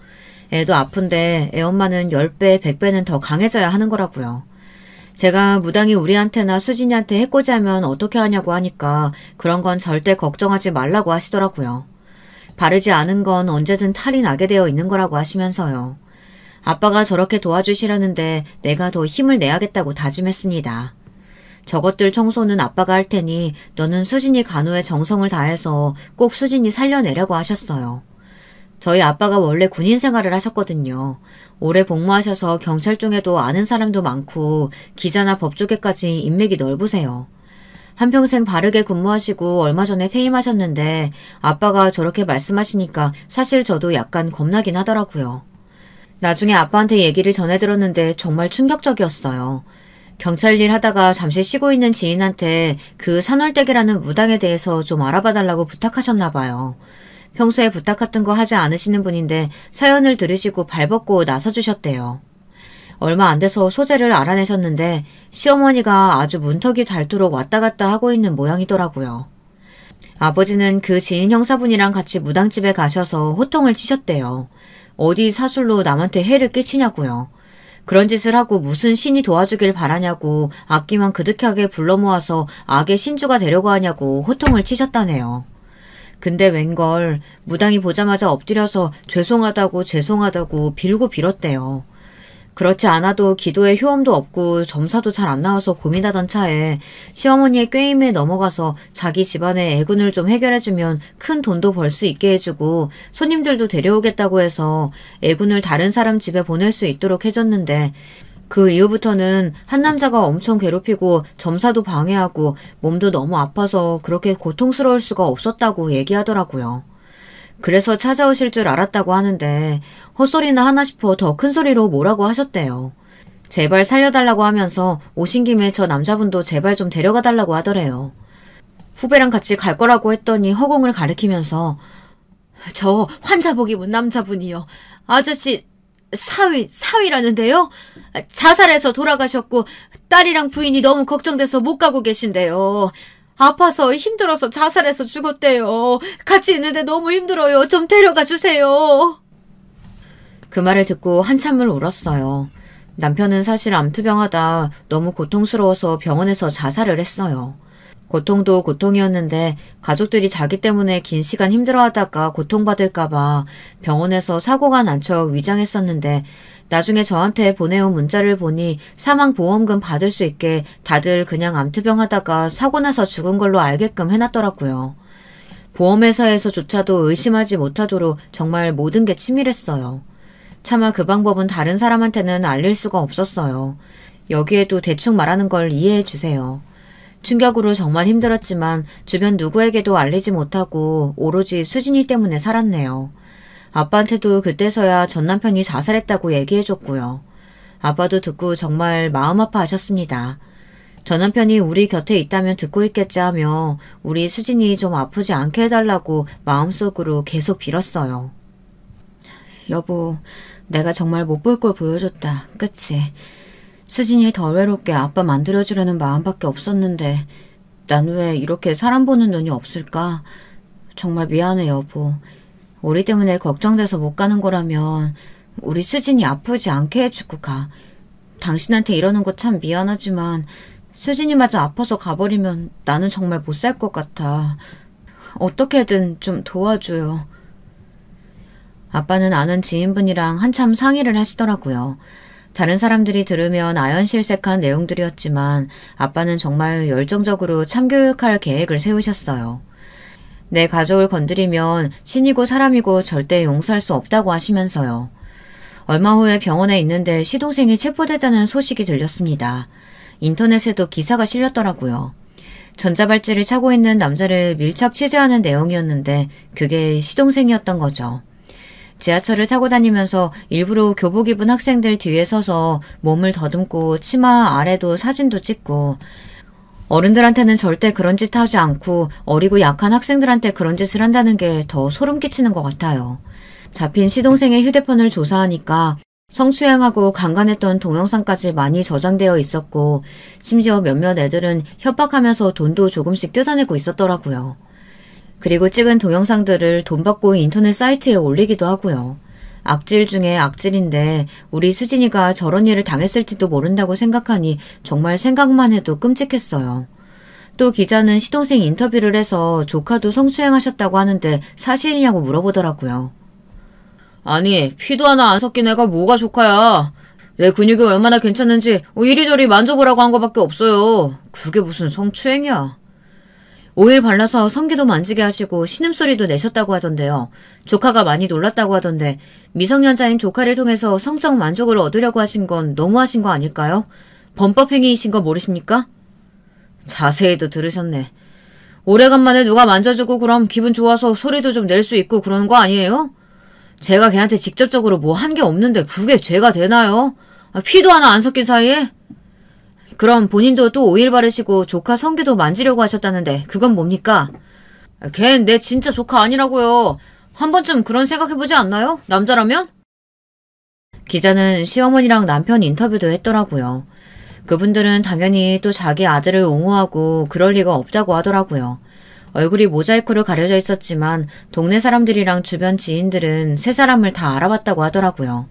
애도 아픈데 애엄마는 10배, 100배는 더 강해져야 하는 거라고요. 제가 무당이 우리한테나 수진이한테 해코지하면 어떻게 하냐고 하니까 그런 건 절대 걱정하지 말라고 하시더라고요. 바르지 않은 건 언제든 탈이 나게 되어 있는 거라고 하시면서요. 아빠가 저렇게 도와주시려는데 내가 더 힘을 내야겠다고 다짐했습니다. 저것들 청소는 아빠가 할 테니 너는 수진이 간호에 정성을 다해서 꼭 수진이 살려내려고 하셨어요. 저희 아빠가 원래 군인 생활을 하셨거든요. 오래 복무하셔서 경찰 중에도 아는 사람도 많고 기자나 법조계까지 인맥이 넓으세요. 한평생 바르게 근무하시고 얼마 전에 퇴임하셨는데 아빠가 저렇게 말씀하시니까 사실 저도 약간 겁나긴 하더라고요. 나중에 아빠한테 얘기를 전해 들었는데 정말 충격적이었어요. 경찰 일 하다가 잠시 쉬고 있는 지인한테 그 산월댁이라는 무당에 대해서 좀 알아봐달라고 부탁하셨나 봐요. 평소에 부탁 같은 거 하지 않으시는 분인데 사연을 들으시고 발벗고 나서주셨대요. 얼마 안 돼서 소재를 알아내셨는데 시어머니가 아주 문턱이 닳도록 왔다 갔다 하고 있는 모양이더라고요. 아버지는 그 지인 형사분이랑 같이 무당집에 가셔서 호통을 치셨대요. 어디 사술로 남한테 해를 끼치냐고요. 그런 짓을 하고 무슨 신이 도와주길 바라냐고 악기만 그득하게 불러 모아서 악의 신주가 되려고 하냐고 호통을 치셨다네요. 근데 웬걸 무당이 보자마자 엎드려서 죄송하다고 빌고 빌었대요. 그렇지 않아도 기도에 효험도 없고 점사도 잘 안 나와서 고민하던 차에 시어머니의 꾀임에 넘어가서 자기 집안의 애군을 좀 해결해주면 큰 돈도 벌 수 있게 해주고 손님들도 데려오겠다고 해서 애군을 다른 사람 집에 보낼 수 있도록 해줬는데 그 이후부터는 한 남자가 엄청 괴롭히고 점사도 방해하고 몸도 너무 아파서 그렇게 고통스러울 수가 없었다고 얘기하더라고요. 그래서 찾아오실 줄 알았다고 하는데 헛소리나 하나 싶어 더 큰 소리로 뭐라고 하셨대요. 제발 살려달라고 하면서 오신 김에 저 남자분도 제발 좀 데려가달라고 하더래요. 후배랑 같이 갈 거라고 했더니 허공을 가리키면서 저 환자복 입은 남자분이요. 아저씨 사위라는데요? 자살해서 돌아가셨고 딸이랑 부인이 너무 걱정돼서 못 가고 계신데요. 아파서 힘들어서 자살해서 죽었대요. 같이 있는데 너무 힘들어요. 좀 데려가 주세요. 그 말을 듣고 한참을 울었어요. 남편은 사실 암투병하다 너무 고통스러워서 병원에서 자살을 했어요. 고통도 고통이었는데 가족들이 자기 때문에 긴 시간 힘들어하다가 고통받을까봐 병원에서 사고가 난 척 위장했었는데 나중에 저한테 보내온 문자를 보니 사망보험금 받을 수 있게 다들 그냥 암투병하다가 사고 나서 죽은 걸로 알게끔 해놨더라고요. 보험회사에서조차도 의심하지 못하도록 정말 모든 게 치밀했어요. 차마 그 방법은 다른 사람한테는 알릴 수가 없었어요. 여기에도 대충 말하는 걸 이해해 주세요. 충격으로 정말 힘들었지만 주변 누구에게도 알리지 못하고 오로지 수진이 때문에 살았네요. 아빠한테도 그때서야 전 남편이 자살했다고 얘기해줬고요. 아빠도 듣고 정말 마음 아파하셨습니다. 전 남편이 우리 곁에 있다면 듣고 있겠지 하며 우리 수진이 좀 아프지 않게 해달라고 마음속으로 계속 빌었어요. 여보, 내가 정말 못 볼 걸 보여줬다. 그치? 수진이 덜 외롭게 아빠 만들어주려는 마음밖에 없었는데 난 왜 이렇게 사람 보는 눈이 없을까? 정말 미안해 여보. 우리 때문에 걱정돼서 못 가는 거라면 우리 수진이 아프지 않게 해주고 가. 당신한테 이러는 거 참 미안하지만 수진이마저 아파서 가버리면 나는 정말 못 살 것 같아. 어떻게든 좀 도와줘요. 아빠는 아는 지인분이랑 한참 상의를 하시더라고요. 다른 사람들이 들으면 아연실색한 내용들이었지만 아빠는 정말 열정적으로 참교육할 계획을 세우셨어요. 내 가족을 건드리면 신이고 사람이고 절대 용서할 수 없다고 하시면서요. 얼마 후에 병원에 있는데 시동생이 체포됐다는 소식이 들렸습니다. 인터넷에도 기사가 실렸더라고요. 전자발찌를 차고 있는 남자를 밀착 취재하는 내용이었는데 그게 시동생이었던 거죠. 지하철을 타고 다니면서 일부러 교복 입은 학생들 뒤에 서서 몸을 더듬고 치마 아래도 사진도 찍고 어른들한테는 절대 그런 짓 하지 않고 어리고 약한 학생들한테 그런 짓을 한다는 게 더 소름 끼치는 것 같아요. 잡힌 시동생의 휴대폰을 조사하니까 성추행하고 강간했던 동영상까지 많이 저장되어 있었고 심지어 몇몇 애들은 협박하면서 돈도 조금씩 뜯어내고 있었더라고요. 그리고 찍은 동영상들을 돈 받고 인터넷 사이트에 올리기도 하고요. 악질 중에 악질인데 우리 수진이가 저런 일을 당했을지도 모른다고 생각하니 정말 생각만 해도 끔찍했어요. 또 기자는 시동생 인터뷰를 해서 조카도 성추행하셨다고 하는데 사실이냐고 물어보더라고요. 아니, 피도 하나 안 섞인 애가 뭐가 조카야. 내 근육이 얼마나 괜찮은지 이리저리 만져보라고 한 거밖에 없어요. 그게 무슨 성추행이야. 오일 발라서 성기도 만지게 하시고 신음소리도 내셨다고 하던데요. 조카가 많이 놀랐다고 하던데 미성년자인 조카를 통해서 성적 만족을 얻으려고 하신 건 너무하신 거 아닐까요? 범법행위이신 거 모르십니까? 자세히도 들으셨네. 오래간만에 누가 만져주고 그럼 기분 좋아서 소리도 좀 낼 수 있고 그러는 거 아니에요? 제가 걔한테 직접적으로 뭐 한 게 없는데 그게 죄가 되나요? 피도 하나 안 섞인 사이에? 그럼 본인도 또 오일 바르시고 조카 성기도 만지려고 하셨다는데 그건 뭡니까? 걔는 내 진짜 조카 아니라고요. 한 번쯤 그런 생각해보지 않나요? 남자라면? 기자는 시어머니랑 남편 인터뷰도 했더라고요. 그분들은 당연히 또 자기 아들을 옹호하고 그럴 리가 없다고 하더라고요. 얼굴이 모자이크로 가려져 있었지만 동네 사람들이랑 주변 지인들은 세 사람을 다 알아봤다고 하더라고요.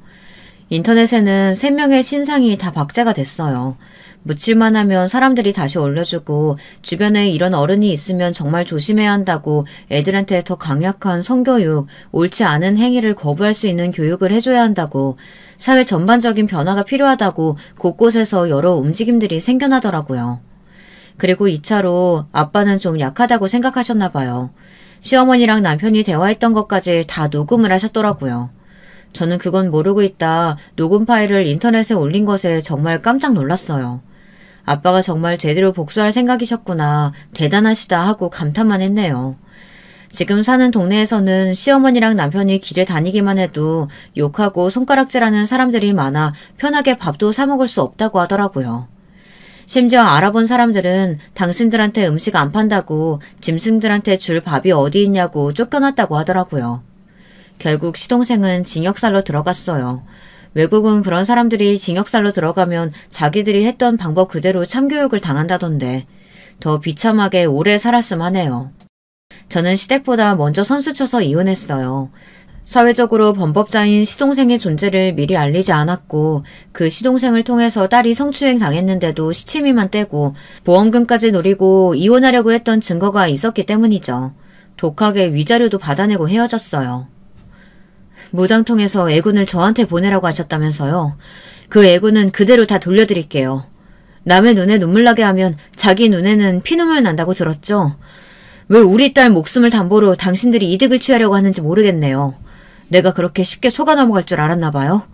인터넷에는 3명의 신상이 다 박제가 됐어요. 묻힐만 하면 사람들이 다시 올려주고 주변에 이런 어른이 있으면 정말 조심해야 한다고 애들한테 더 강력한 성교육, 옳지 않은 행위를 거부할 수 있는 교육을 해줘야 한다고 사회 전반적인 변화가 필요하다고 곳곳에서 여러 움직임들이 생겨나더라고요. 그리고 2차로 아빠는 좀 약하다고 생각하셨나 봐요. 시어머니랑 남편이 대화했던 것까지 다 녹음을 하셨더라고요. 저는 그건 모르고 있다 녹음 파일을 인터넷에 올린 것에 정말 깜짝 놀랐어요. 아빠가 정말 제대로 복수할 생각이셨구나, 대단하시다 하고 감탄만 했네요. 지금 사는 동네에서는 시어머니랑 남편이 길에 다니기만 해도 욕하고 손가락질하는 사람들이 많아 편하게 밥도 사 먹을 수 없다고 하더라고요. 심지어 알아본 사람들은 당신들한테 음식 안 판다고 짐승들한테 줄 밥이 어디 있냐고 쫓겨났다고 하더라고요. 결국 시동생은 징역살로 들어갔어요. 외국은 그런 사람들이 징역살로 들어가면 자기들이 했던 방법 그대로 참교육을 당한다던데 더 비참하게 오래 살았음 하네요. 저는 시댁보다 먼저 선수 쳐서 이혼했어요. 사회적으로 범법자인 시동생의 존재를 미리 알리지 않았고 그 시동생을 통해서 딸이 성추행 당했는데도 시치미만 떼고 보험금까지 노리고 이혼하려고 했던 증거가 있었기 때문이죠. 독하게 위자료도 받아내고 헤어졌어요. 무당통에서 애군을 저한테 보내라고 하셨다면서요. 그 애군은 그대로 다 돌려드릴게요. 남의 눈에 눈물 나게 하면 자기 눈에는 피눈물 난다고 들었죠. 왜 우리 딸 목숨을 담보로 당신들이 이득을 취하려고 하는지 모르겠네요. 내가 그렇게 쉽게 속아 넘어갈 줄 알았나 봐요.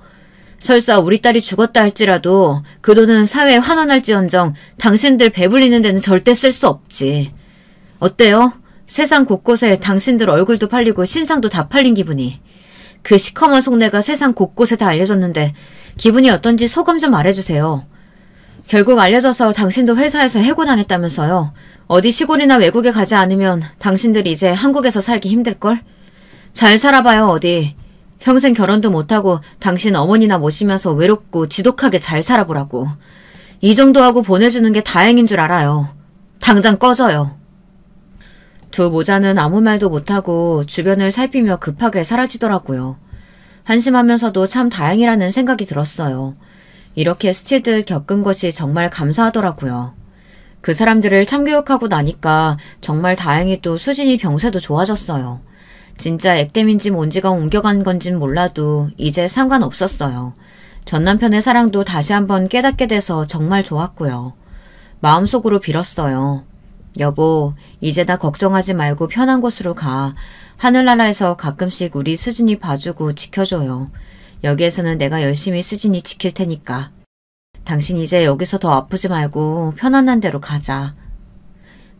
설사 우리 딸이 죽었다 할지라도 그 돈은 사회에 환원할지언정 당신들 배불리는 데는 절대 쓸 수 없지. 어때요? 세상 곳곳에 당신들 얼굴도 팔리고 신상도 다 팔린 기분이. 그 시커먼 속내가 세상 곳곳에 다 알려졌는데 기분이 어떤지 소감 좀 말해주세요. 결국 알려져서 당신도 회사에서 해고당했다면서요. 어디 시골이나 외국에 가지 않으면 당신들이 이제 한국에서 살기 힘들걸? 잘 살아봐요 어디. 평생 결혼도 못하고 당신 어머니나 모시면서 외롭고 지독하게 잘 살아보라고. 이 정도 하고 보내주는 게 다행인 줄 알아요. 당장 꺼져요. 두 모자는 아무 말도 못하고 주변을 살피며 급하게 사라지더라고요. 한심하면서도 참 다행이라는 생각이 들었어요. 이렇게 스치듯 겪은 것이 정말 감사하더라고요. 그 사람들을 참교육하고 나니까 정말 다행히도 수진이 병세도 좋아졌어요. 진짜 액땜인지 뭔지가 옮겨간 건진 몰라도 이제 상관없었어요. 전 남편의 사랑도 다시 한번 깨닫게 돼서 정말 좋았고요. 마음속으로 빌었어요. 여보, 이제 나 걱정하지 말고 편한 곳으로 가. 하늘나라에서 가끔씩 우리 수진이 봐주고 지켜줘요. 여기에서는 내가 열심히 수진이 지킬 테니까. 당신 이제 여기서 더 아프지 말고 편안한 데로 가자.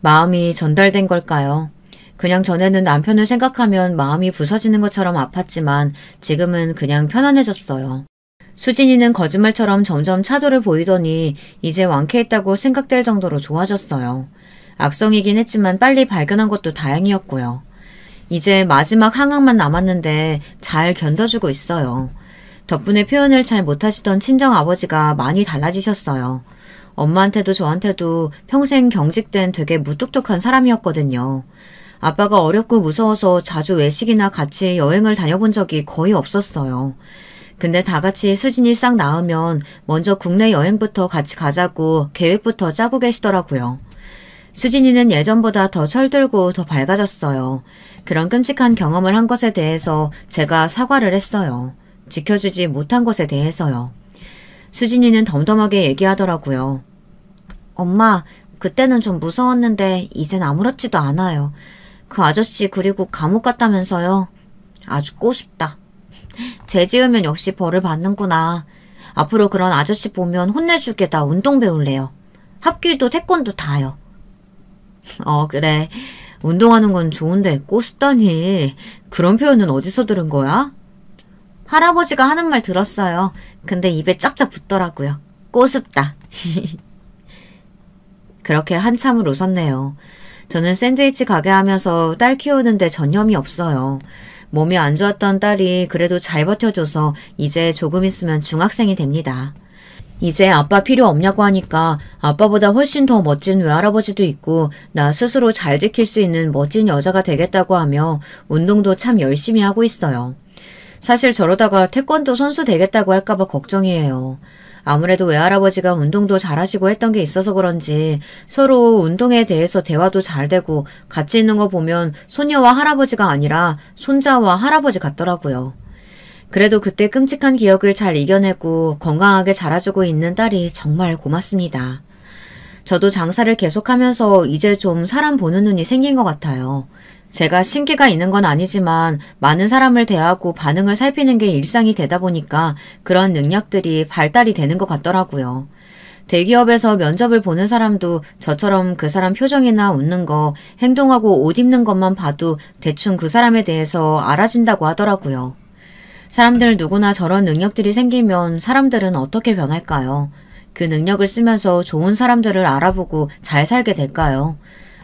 마음이 전달된 걸까요? 그냥 전에는 남편을 생각하면 마음이 부서지는 것처럼 아팠지만 지금은 그냥 편안해졌어요. 수진이는 거짓말처럼 점점 차도를 보이더니 이제 완쾌했다고 생각될 정도로 좋아졌어요. 악성이긴 했지만 빨리 발견한 것도 다행이었고요. 이제 마지막 항암만 남았는데 잘 견뎌주고 있어요. 덕분에 표현을 잘 못하시던 친정아버지가 많이 달라지셨어요. 엄마한테도 저한테도 평생 경직된 되게 무뚝뚝한 사람이었거든요. 아빠가 어렵고 무서워서 자주 외식이나 같이 여행을 다녀본 적이 거의 없었어요. 근데 다 같이 수진이 싹 나으면 먼저 국내 여행부터 같이 가자고 계획부터 짜고 계시더라고요. 수진이는 예전보다 더 철들고 더 밝아졌어요. 그런 끔찍한 경험을 한 것에 대해서 제가 사과를 했어요. 지켜주지 못한 것에 대해서요. 수진이는 덤덤하게 얘기하더라고요. 엄마, 그때는 좀 무서웠는데 이젠 아무렇지도 않아요. 그 아저씨 그리고 감옥 갔다면서요. 아주 꼬쉽다. 죄 지으면 역시 벌을 받는구나. 앞으로 그런 아저씨 보면 혼내주게 나 운동 배울래요. 합기도 태권도 다요. 그래. 운동하는 건 좋은데 꼬습다니. 그런 표현은 어디서 들은 거야? 할아버지가 하는 말 들었어요. 근데 입에 짝짝 붙더라고요. 꼬습다. 그렇게 한참을 웃었네요. 저는 샌드위치 가게 하면서 딸 키우는데 전념이 없어요. 몸이 안 좋았던 딸이 그래도 잘 버텨줘서 이제 조금 있으면 중학생이 됩니다. 이제 아빠 필요 없냐고 하니까 아빠보다 훨씬 더 멋진 외할아버지도 있고 나 스스로 잘 지킬 수 있는 멋진 여자가 되겠다고 하며 운동도 참 열심히 하고 있어요. 사실 저러다가 태권도 선수 되겠다고 할까봐 걱정이에요. 아무래도 외할아버지가 운동도 잘하시고 했던 게 있어서 그런지 서로 운동에 대해서 대화도 잘 되고 같이 있는 거 보면 손녀와 할아버지가 아니라 손자와 할아버지 같더라고요. 그래도 그때 끔찍한 기억을 잘 이겨내고 건강하게 자라주고 있는 딸이 정말 고맙습니다. 저도 장사를 계속하면서 이제 좀 사람 보는 눈이 생긴 것 같아요. 제가 신기가 있는 건 아니지만 많은 사람을 대하고 반응을 살피는 게 일상이 되다 보니까 그런 능력들이 발달이 되는 것 같더라고요. 대기업에서 면접을 보는 사람도 저처럼 그 사람 표정이나 웃는 거, 행동하고 옷 입는 것만 봐도 대충 그 사람에 대해서 알아진다고 하더라고요. 사람들 누구나 저런 능력들이 생기면 사람들은 어떻게 변할까요? 그 능력을 쓰면서 좋은 사람들을 알아보고 잘 살게 될까요?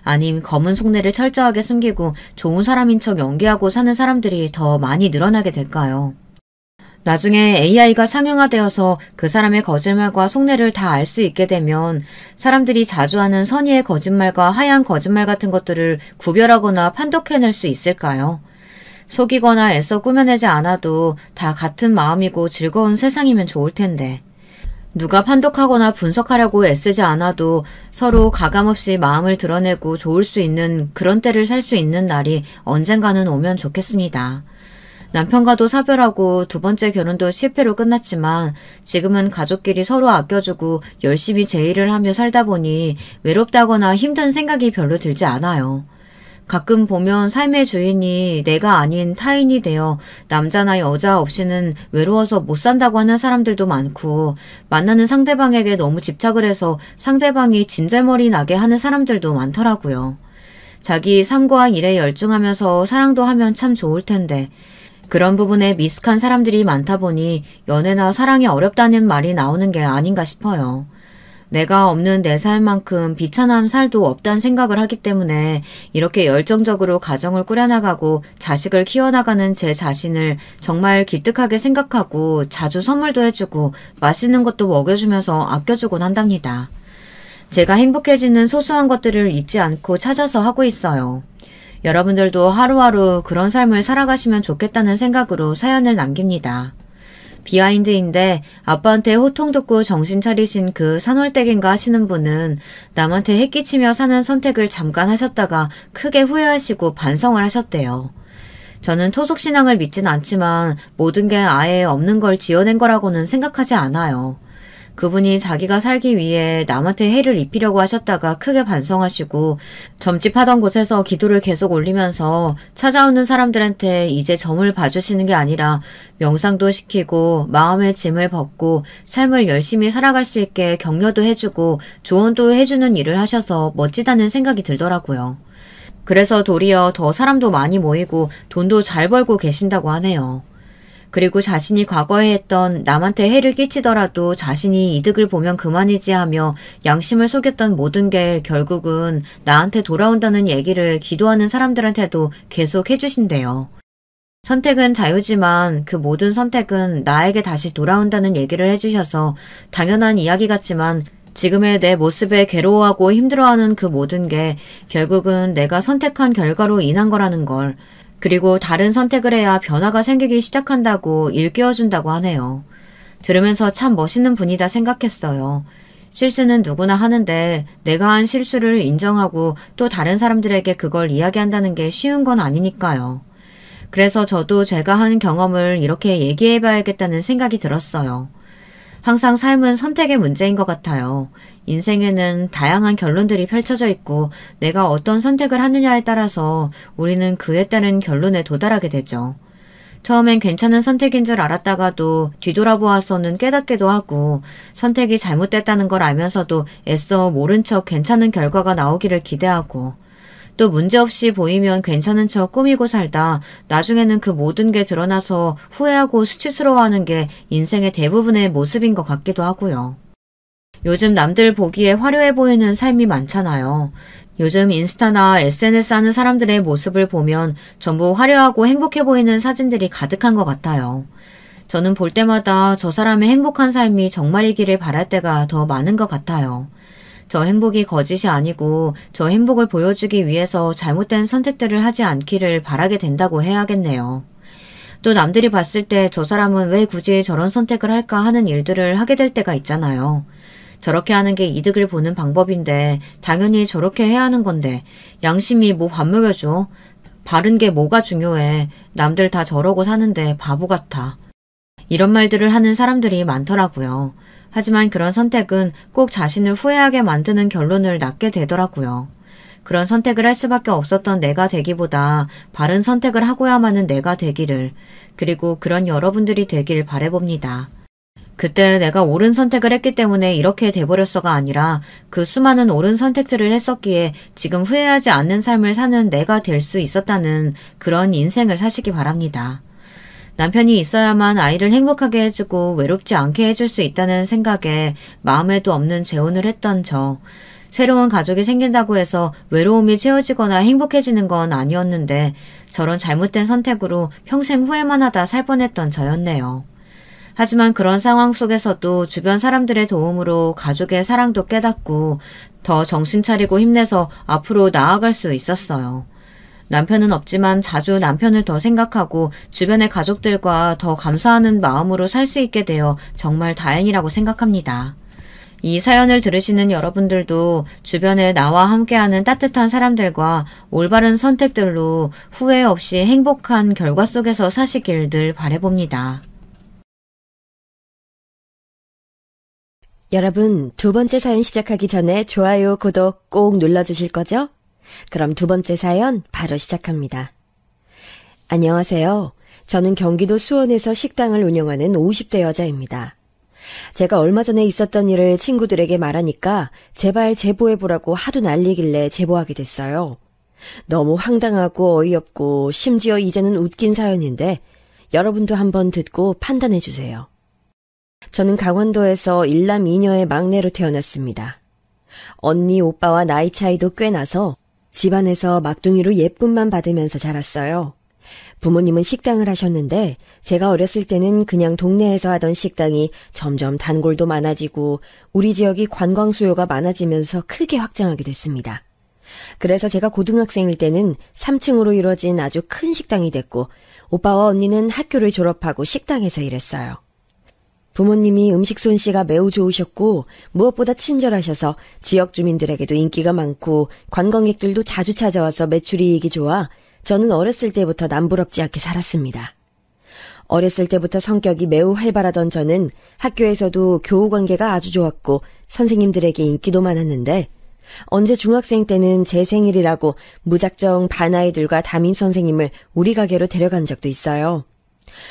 아님 검은 속내를 철저하게 숨기고 좋은 사람인 척 연기하고 사는 사람들이 더 많이 늘어나게 될까요? 나중에 AI가 상용화되어서 그 사람의 거짓말과 속내를 다 알 수 있게 되면 사람들이 자주 하는 선의의 거짓말과 하얀 거짓말 같은 것들을 구별하거나 판독해낼 수 있을까요? 속이거나 애써 꾸며내지 않아도 다 같은 마음이고 즐거운 세상이면 좋을 텐데. 누가 판독하거나 분석하려고 애쓰지 않아도 서로 가감없이 마음을 드러내고 좋을 수 있는 그런 때를 살 수 있는 날이 언젠가는 오면 좋겠습니다. 남편과도 사별하고 두 번째 결혼도 실패로 끝났지만 지금은 가족끼리 서로 아껴주고 열심히 제 일을 하며 살다 보니 외롭다거나 힘든 생각이 별로 들지 않아요. 가끔 보면 삶의 주인이 내가 아닌 타인이 되어 남자나 여자 없이는 외로워서 못 산다고 하는 사람들도 많고 만나는 상대방에게 너무 집착을 해서 상대방이 진절머리 나게 하는 사람들도 많더라고요. 자기 삶과 일에 열중하면서 사랑도 하면 참 좋을 텐데 그런 부분에 미숙한 사람들이 많다 보니 연애나 사랑이 어렵다는 말이 나오는 게 아닌가 싶어요. 내가 없는 내 삶만큼 비천한 살도 없다는 생각을 하기 때문에 이렇게 열정적으로 가정을 꾸려나가고 자식을 키워나가는 제 자신을 정말 기특하게 생각하고 자주 선물도 해주고 맛있는 것도 먹여주면서 아껴주곤 한답니다. 제가 행복해지는 소소한 것들을 잊지 않고 찾아서 하고 있어요. 여러분들도 하루하루 그런 삶을 살아가시면 좋겠다는 생각으로 사연을 남깁니다. 비하인드인데 아빠한테 호통 듣고 정신 차리신 그 산월댁인가 하시는 분은 남한테 해끼치며 사는 선택을 잠깐 하셨다가 크게 후회하시고 반성을 하셨대요. 저는 토속신앙을 믿진 않지만 모든 게 아예 없는 걸 지어낸 거라고는 생각하지 않아요. 그분이 자기가 살기 위해 남한테 해를 입히려고 하셨다가 크게 반성하시고 점집하던 곳에서 기도를 계속 올리면서 찾아오는 사람들한테 이제 점을 봐주시는 게 아니라 명상도 시키고 마음의 짐을 벗고 삶을 열심히 살아갈 수 있게 격려도 해주고 조언도 해주는 일을 하셔서 멋지다는 생각이 들더라고요. 그래서 도리어 더 사람도 많이 모이고 돈도 잘 벌고 계신다고 하네요. 그리고 자신이 과거에 했던 남한테 해를 끼치더라도 자신이 이득을 보면 그만이지 하며 양심을 속였던 모든 게 결국은 나한테 돌아온다는 얘기를 기도하는 사람들한테도 계속 해주신대요. 선택은 자유지만 그 모든 선택은 나에게 다시 돌아온다는 얘기를 해주셔서 당연한 이야기 같지만 지금의 내 모습에 괴로워하고 힘들어하는 그 모든 게 결국은 내가 선택한 결과로 인한 거라는 걸 그리고 다른 선택을 해야 변화가 생기기 시작한다고 일깨워준다고 하네요. 들으면서 참 멋있는 분이다 생각했어요. 실수는 누구나 하는데 내가 한 실수를 인정하고 또 다른 사람들에게 그걸 이야기한다는 게 쉬운 건 아니니까요. 그래서 저도 제가 한 경험을 이렇게 얘기해봐야겠다는 생각이 들었어요. 항상 삶은 선택의 문제인 것 같아요. 인생에는 다양한 결론들이 펼쳐져 있고 내가 어떤 선택을 하느냐에 따라서 우리는 그에 따른 결론에 도달하게 되죠. 처음엔 괜찮은 선택인 줄 알았다가도 뒤돌아보아서는 깨닫기도 하고 선택이 잘못됐다는 걸 알면서도 애써 모른 척 괜찮은 결과가 나오기를 기대하고 또 문제없이 보이면 괜찮은 척 꾸미고 살다 나중에는 그 모든 게 드러나서 후회하고 수치스러워하는 게 인생의 대부분의 모습인 것 같기도 하고요. 요즘 남들 보기에 화려해 보이는 삶이 많잖아요. 요즘 인스타나 SNS 하는 사람들의 모습을 보면 전부 화려하고 행복해 보이는 사진들이 가득한 것 같아요. 저는 볼 때마다 저 사람의 행복한 삶이 정말이기를 바랄 때가 더 많은 것 같아요. 저 행복이 거짓이 아니고 저 행복을 보여주기 위해서 잘못된 선택들을 하지 않기를 바라게 된다고 해야겠네요. 또 남들이 봤을 때 저 사람은 왜 굳이 저런 선택을 할까 하는 일들을 하게 될 때가 있잖아요. 저렇게 하는 게 이득을 보는 방법인데 당연히 저렇게 해야 하는 건데 양심이 뭐 밥 먹여줘. 바른 게 뭐가 중요해. 남들 다 저러고 사는데 바보 같아. 이런 말들을 하는 사람들이 많더라고요. 하지만 그런 선택은 꼭 자신을 후회하게 만드는 결론을 낳게 되더라고요. 그런 선택을 할 수밖에 없었던 내가 되기보다 바른 선택을 하고야만 하는 내가 되기를, 그리고 그런 여러분들이 되길 바라봅니다. 그때 내가 옳은 선택을 했기 때문에 이렇게 돼버렸어가 아니라 그 수많은 옳은 선택들을 했었기에 지금 후회하지 않는 삶을 사는 내가 될 수 있었다는 그런 인생을 사시기 바랍니다. 남편이 있어야만 아이를 행복하게 해주고 외롭지 않게 해줄 수 있다는 생각에 마음에도 없는 재혼을 했던 저. 새로운 가족이 생긴다고 해서 외로움이 채워지거나 행복해지는 건 아니었는데 저런 잘못된 선택으로 평생 후회만 하다 살 뻔했던 저였네요. 하지만 그런 상황 속에서도 주변 사람들의 도움으로 가족의 사랑도 깨닫고 더 정신 차리고 힘내서 앞으로 나아갈 수 있었어요. 남편은 없지만 자주 남편을 더 생각하고 주변의 가족들과 더 감사하는 마음으로 살 수 있게 되어 정말 다행이라고 생각합니다. 이 사연을 들으시는 여러분들도 주변에 나와 함께하는 따뜻한 사람들과 올바른 선택들로 후회 없이 행복한 결과 속에서 사시길 늘 바라봅니다. 여러분, 두 번째 사연 시작하기 전에 좋아요, 구독 꼭 눌러주실 거죠? 그럼 두 번째 사연 바로 시작합니다. 안녕하세요. 저는 경기도 수원에서 식당을 운영하는 50대 여자입니다. 제가 얼마 전에 있었던 일을 친구들에게 말하니까 제발 제보해보라고 하도 난리길래 제보하게 됐어요. 너무 황당하고 어이없고 심지어 이제는 웃긴 사연인데 여러분도 한번 듣고 판단해주세요. 저는 강원도에서 일남 이녀의 막내로 태어났습니다. 언니, 오빠와 나이 차이도 꽤 나서 집안에서 막둥이로 예쁨만 받으면서 자랐어요. 부모님은 식당을 하셨는데 제가 어렸을 때는 그냥 동네에서 하던 식당이 점점 단골도 많아지고 우리 지역이 관광 수요가 많아지면서 크게 확장하게 됐습니다. 그래서 제가 고등학생일 때는 3층으로 이루어진 아주 큰 식당이 됐고 오빠와 언니는 학교를 졸업하고 식당에서 일했어요. 부모님이 음식 솜씨가 매우 좋으셨고 무엇보다 친절하셔서 지역 주민들에게도 인기가 많고 관광객들도 자주 찾아와서 매출이익이 좋아 저는 어렸을 때부터 남부럽지 않게 살았습니다. 어렸을 때부터 성격이 매우 활발하던 저는 학교에서도 교우 관계가 아주 좋았고 선생님들에게 인기도 많았는데 언제 중학생 때는 제 생일이라고 무작정 반 아이들과 담임 선생님을 우리 가게로 데려간 적도 있어요.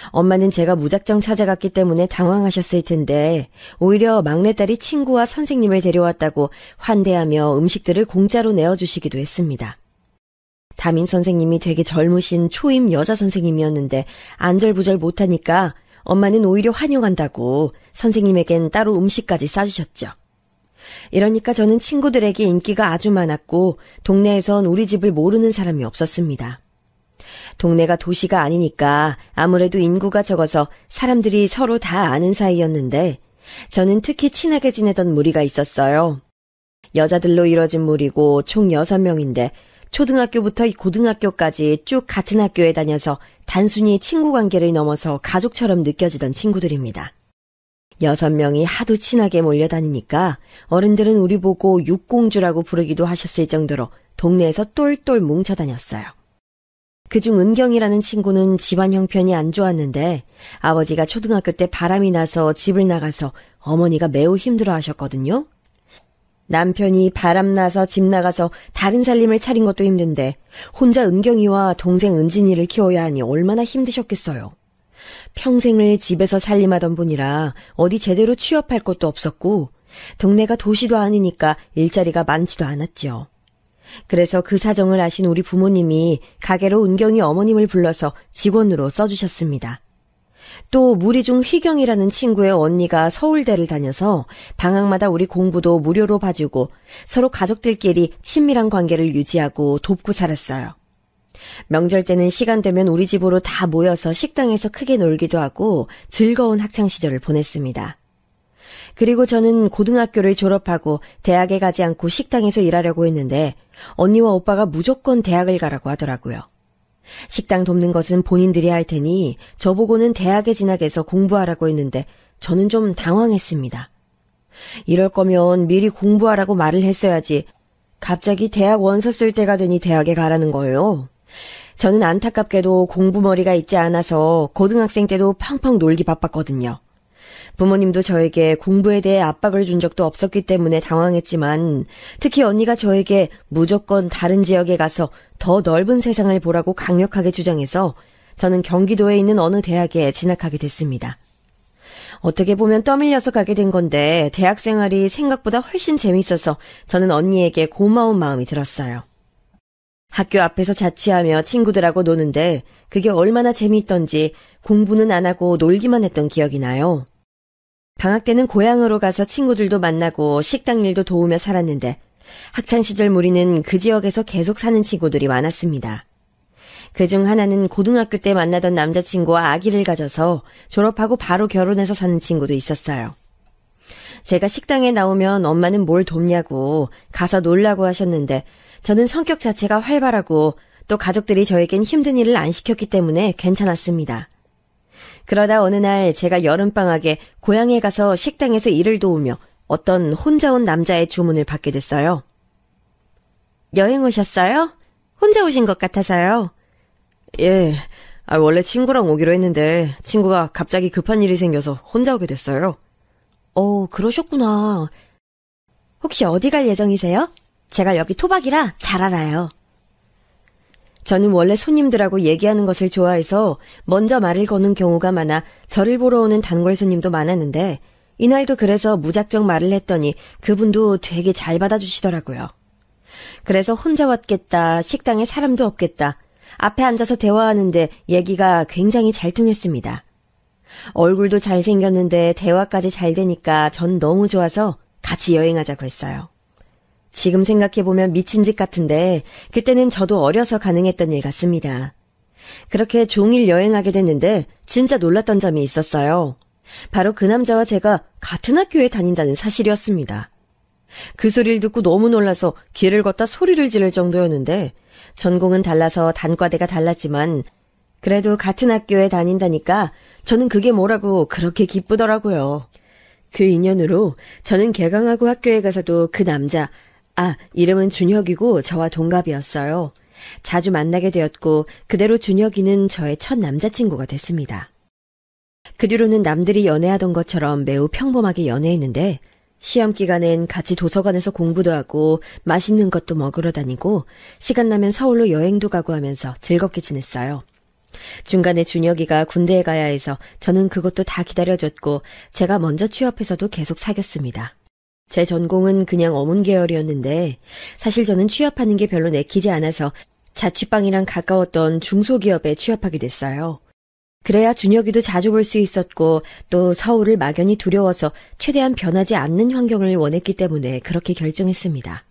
엄마는 제가 무작정 찾아갔기 때문에 당황하셨을 텐데 오히려 막내딸이 친구와 선생님을 데려왔다고 환대하며 음식들을 공짜로 내어주시기도 했습니다. 담임 선생님이 되게 젊으신 초임 여자 선생님이었는데 안절부절 못하니까 엄마는 오히려 환영한다고 선생님에겐 따로 음식까지 싸주셨죠. 이러니까 저는 친구들에게 인기가 아주 많았고 동네에선 우리 집을 모르는 사람이 없었습니다. 동네가 도시가 아니니까 아무래도 인구가 적어서 사람들이 서로 다 아는 사이였는데 저는 특히 친하게 지내던 무리가 있었어요. 여자들로 이뤄진 무리고 총 6명인데 초등학교부터 고등학교까지 쭉 같은 학교에 다녀서 단순히 친구 관계를 넘어서 가족처럼 느껴지던 친구들입니다. 6명이 하도 친하게 몰려다니니까 어른들은 우리 보고 육공주라고 부르기도 하셨을 정도로 동네에서 똘똘 뭉쳐다녔어요. 그중 은경이라는 친구는 집안 형편이 안 좋았는데 아버지가 초등학교 때 바람이 나서 집을 나가서 어머니가 매우 힘들어하셨거든요. 남편이 바람나서 집 나가서 다른 살림을 차린 것도 힘든데 혼자 은경이와 동생 은진이를 키워야 하니 얼마나 힘드셨겠어요. 평생을 집에서 살림하던 분이라 어디 제대로 취업할 것도 없었고 동네가 도시도 아니니까 일자리가 많지도 않았죠. 그래서 그 사정을 아신 우리 부모님이 가게로 은경이 어머님을 불러서 직원으로 써주셨습니다. 또 무리 중 희경이라는 친구의 언니가 서울대를 다녀서 방학마다 우리 공부도 무료로 봐주고 서로 가족들끼리 친밀한 관계를 유지하고 돕고 살았어요. 명절 때는 시간 되면 우리 집으로 다 모여서 식당에서 크게 놀기도 하고 즐거운 학창시절을 보냈습니다. 그리고 저는 고등학교를 졸업하고 대학에 가지 않고 식당에서 일하려고 했는데 언니와 오빠가 무조건 대학을 가라고 하더라고요. 식당 돕는 것은 본인들이 할 테니 저보고는 대학에 진학해서 공부하라고 했는데 저는 좀 당황했습니다. 이럴 거면 미리 공부하라고 말을 했어야지 갑자기 대학 원서 쓸 때가 되니 대학에 가라는 거예요. 저는 안타깝게도 공부머리가 있지 않아서 고등학생 때도 펑펑 놀기 바빴거든요. 부모님도 저에게 공부에 대해 압박을 준 적도 없었기 때문에 당황했지만 특히 언니가 저에게 무조건 다른 지역에 가서 더 넓은 세상을 보라고 강력하게 주장해서 저는 경기도에 있는 어느 대학에 진학하게 됐습니다. 어떻게 보면 떠밀려서 가게 된 건데 대학 생활이 생각보다 훨씬 재밌어서 저는 언니에게 고마운 마음이 들었어요. 학교 앞에서 자취하며 친구들하고 노는데 그게 얼마나 재미있던지 공부는 안 하고 놀기만 했던 기억이 나요. 방학 때는 고향으로 가서 친구들도 만나고 식당 일도 도우며 살았는데 학창시절 무리는 그 지역에서 계속 사는 친구들이 많았습니다. 그중 하나는 고등학교 때 만나던 남자친구와 아기를 가져서 졸업하고 바로 결혼해서 사는 친구도 있었어요. 제가 식당에 나오면 엄마는 뭘 돕냐고 가서 놀라고 하셨는데 저는 성격 자체가 활발하고 또 가족들이 저에겐 힘든 일을 안 시켰기 때문에 괜찮았습니다. 그러다 어느 날 제가 여름방학에 고향에 가서 식당에서 일을 도우며 어떤 혼자 온 남자의 주문을 받게 됐어요. 여행 오셨어요? 혼자 오신 것 같아서요. 예, 원래 친구랑 오기로 했는데 친구가 갑자기 급한 일이 생겨서 혼자 오게 됐어요. 그러셨구나. 혹시 어디 갈 예정이세요? 제가 여기 토박이라 잘 알아요. 저는 원래 손님들하고 얘기하는 것을 좋아해서 먼저 말을 거는 경우가 많아 저를 보러 오는 단골 손님도 많았는데 이날도 그래서 무작정 말을 했더니 그분도 되게 잘 받아주시더라고요. 그래서 혼자 왔겠다, 식당에 사람도 없겠다, 앞에 앉아서 대화하는데 얘기가 굉장히 잘 통했습니다. 얼굴도 잘생겼는데 대화까지 잘 되니까 전 너무 좋아서 같이 여행하자고 했어요. 지금 생각해보면 미친 짓 같은데 그때는 저도 어려서 가능했던 일 같습니다. 그렇게 종일 여행하게 됐는데 진짜 놀랐던 점이 있었어요. 바로 그 남자와 제가 같은 학교에 다닌다는 사실이었습니다. 그 소리를 듣고 너무 놀라서 길을 걷다 소리를 지를 정도였는데 전공은 달라서 단과대가 달랐지만 그래도 같은 학교에 다닌다니까 저는 그게 뭐라고 그렇게 기쁘더라고요. 그 인연으로 저는 개강하고 학교에 가서도 그 남자, 이름은 준혁이고 저와 동갑이었어요. 자주 만나게 되었고 그대로 준혁이는 저의 첫 남자친구가 됐습니다. 그 뒤로는 남들이 연애하던 것처럼 매우 평범하게 연애했는데 시험 기간엔 같이 도서관에서 공부도 하고 맛있는 것도 먹으러 다니고 시간 나면 서울로 여행도 가고 하면서 즐겁게 지냈어요. 중간에 준혁이가 군대에 가야 해서 저는 그것도 다 기다려줬고 제가 먼저 취업해서도 계속 사귀었습니다. 제 전공은 그냥 어문 계열이었는데 사실 저는 취업하는 게 별로 내키지 않아서 자취방이랑 가까웠던 중소기업에 취업하게 됐어요. 그래야 준혁이도 자주 볼 수 있었고 또 서울을 막연히 두려워서 최대한 변하지 않는 환경을 원했기 때문에 그렇게 결정했습니다.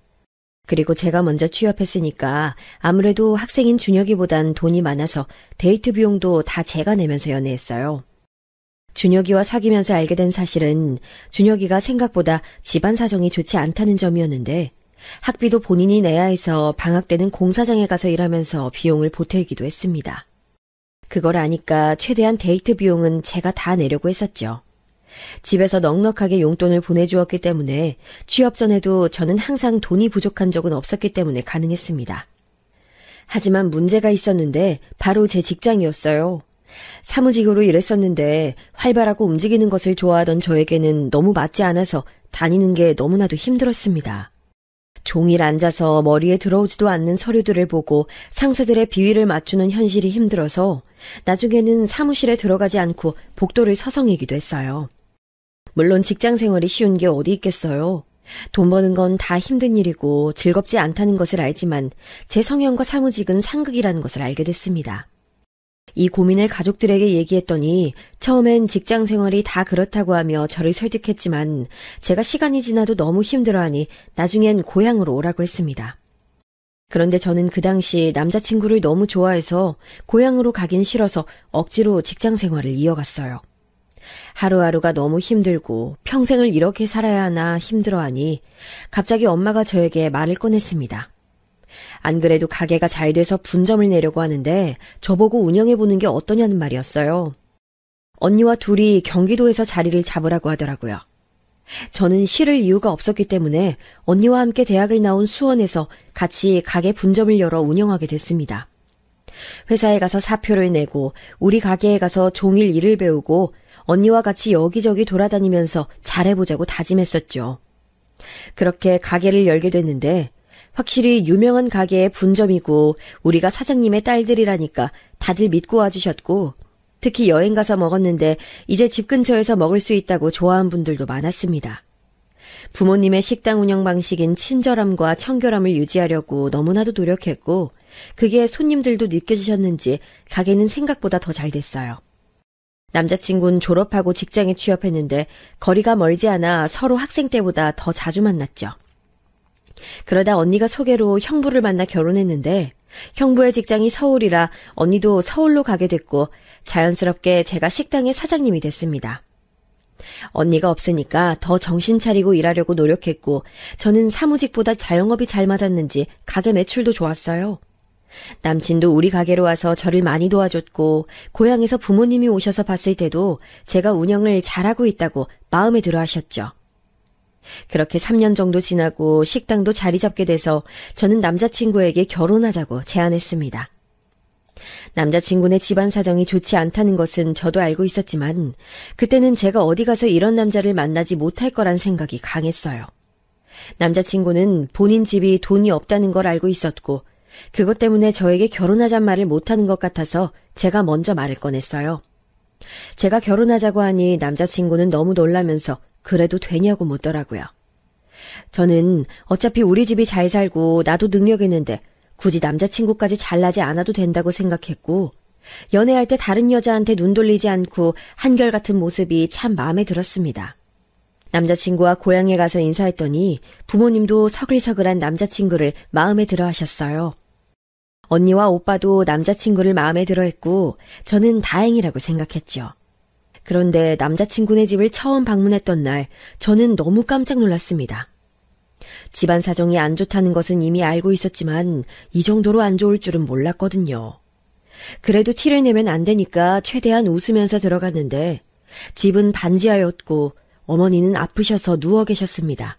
그리고 제가 먼저 취업했으니까 아무래도 학생인 준혁이보단 돈이 많아서 데이트 비용도 다 제가 내면서 연애했어요. 준혁이와 사귀면서 알게 된 사실은 준혁이가 생각보다 집안 사정이 좋지 않다는 점이었는데 학비도 본인이 내야 해서 방학 때는 공사장에 가서 일하면서 비용을 보태기도 했습니다. 그걸 아니까 최대한 데이트 비용은 제가 다 내려고 했었죠. 집에서 넉넉하게 용돈을 보내주었기 때문에 취업 전에도 저는 항상 돈이 부족한 적은 없었기 때문에 가능했습니다. 하지만 문제가 있었는데 바로 제 직장이었어요. 사무직으로 일했었는데 활발하고 움직이는 것을 좋아하던 저에게는 너무 맞지 않아서 다니는 게 너무나도 힘들었습니다. 종일 앉아서 머리에 들어오지도 않는 서류들을 보고 상사들의 비위를 맞추는 현실이 힘들어서 나중에는 사무실에 들어가지 않고 복도를 서성이기도 했어요. 물론 직장 생활이 쉬운 게 어디 있겠어요. 돈 버는 건 다 힘든 일이고 즐겁지 않다는 것을 알지만 제 성향과 사무직은 상극이라는 것을 알게 됐습니다. 이 고민을 가족들에게 얘기했더니 처음엔 직장 생활이 다 그렇다고 하며 저를 설득했지만 제가 시간이 지나도 너무 힘들어하니 나중엔 고향으로 오라고 했습니다. 그런데 저는 그 당시 남자친구를 너무 좋아해서 고향으로 가긴 싫어서 억지로 직장 생활을 이어갔어요. 하루하루가 너무 힘들고 평생을 이렇게 살아야 하나 힘들어하니 갑자기 엄마가 저에게 말을 꺼냈습니다. 안 그래도 가게가 잘 돼서 분점을 내려고 하는데 저보고 운영해보는 게 어떠냐는 말이었어요. 언니와 둘이 경기도에서 자리를 잡으라고 하더라고요. 저는 싫을 이유가 없었기 때문에 언니와 함께 대학을 나온 수원에서 같이 가게 분점을 열어 운영하게 됐습니다. 회사에 가서 사표를 내고 우리 가게에 가서 종일 일을 배우고 언니와 같이 여기저기 돌아다니면서 잘해보자고 다짐했었죠. 그렇게 가게를 열게 됐는데 확실히 유명한 가게의 분점이고 우리가 사장님의 딸들이라니까 다들 믿고 와주셨고 특히 여행 가서 먹었는데 이제 집 근처에서 먹을 수 있다고 좋아한 분들도 많았습니다. 부모님의 식당 운영 방식인 친절함과 청결함을 유지하려고 너무나도 노력했고 그게 손님들도 느껴지셨는지 가게는 생각보다 더 잘 됐어요. 남자친구는 졸업하고 직장에 취업했는데 거리가 멀지 않아 서로 학생 때보다 더 자주 만났죠. 그러다 언니가 소개로 형부를 만나 결혼했는데 형부의 직장이 서울이라 언니도 서울로 가게 됐고 자연스럽게 제가 식당의 사장님이 됐습니다. 언니가 없으니까 더 정신 차리고 일하려고 노력했고 저는 사무직보다 자영업이 잘 맞았는지 가게 매출도 좋았어요. 남친도 우리 가게로 와서 저를 많이 도와줬고 고향에서 부모님이 오셔서 봤을 때도 제가 운영을 잘하고 있다고 마음에 들어 하셨죠. 그렇게 3년 정도 지나고 식당도 자리 잡게 돼서 저는 남자친구에게 결혼하자고 제안했습니다. 남자친구네 집안 사정이 좋지 않다는 것은 저도 알고 있었지만 그때는 제가 어디 가서 이런 남자를 만나지 못할 거란 생각이 강했어요. 남자친구는 본인 집이 돈이 없다는 걸 알고 있었고 그것 때문에 저에게 결혼하잔 말을 못하는 것 같아서 제가 먼저 말을 꺼냈어요. 제가 결혼하자고 하니 남자친구는 너무 놀라면서 그래도 되냐고 묻더라고요. 저는 어차피 우리 집이 잘 살고 나도 능력 있는데 굳이 남자친구까지 잘나지 않아도 된다고 생각했고 연애할 때 다른 여자한테 눈 돌리지 않고 한결같은 모습이 참 마음에 들었습니다. 남자친구와 고향에 가서 인사했더니 부모님도 서글서글한 남자친구를 마음에 들어 하셨어요. 언니와 오빠도 남자친구를 마음에 들어 했고 저는 다행이라고 생각했죠. 그런데 남자친구네 집을 처음 방문했던 날 저는 너무 깜짝 놀랐습니다. 집안 사정이 안 좋다는 것은 이미 알고 있었지만 이 정도로 안 좋을 줄은 몰랐거든요. 그래도 티를 내면 안 되니까 최대한 웃으면서 들어갔는데 집은 반지하였고 어머니는 아프셔서 누워 계셨습니다.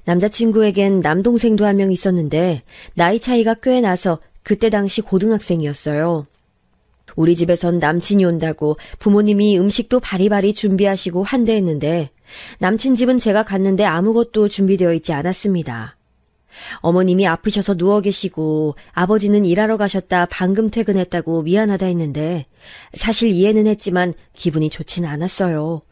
남자친구에겐 남동생도 한 명 있었는데 나이 차이가 꽤 나서 그때 당시 고등학생이었어요. 우리 집에선 남친이 온다고 부모님이 음식도 바리바리 준비하시고 환대했는데 남친 집은 제가 갔는데 아무것도 준비되어 있지 않았습니다. 어머님이 아프셔서 누워 계시고 아버지는 일하러 가셨다 방금 퇴근했다고 미안하다 했는데 사실 이해는 했지만 기분이 좋지는 않았어요.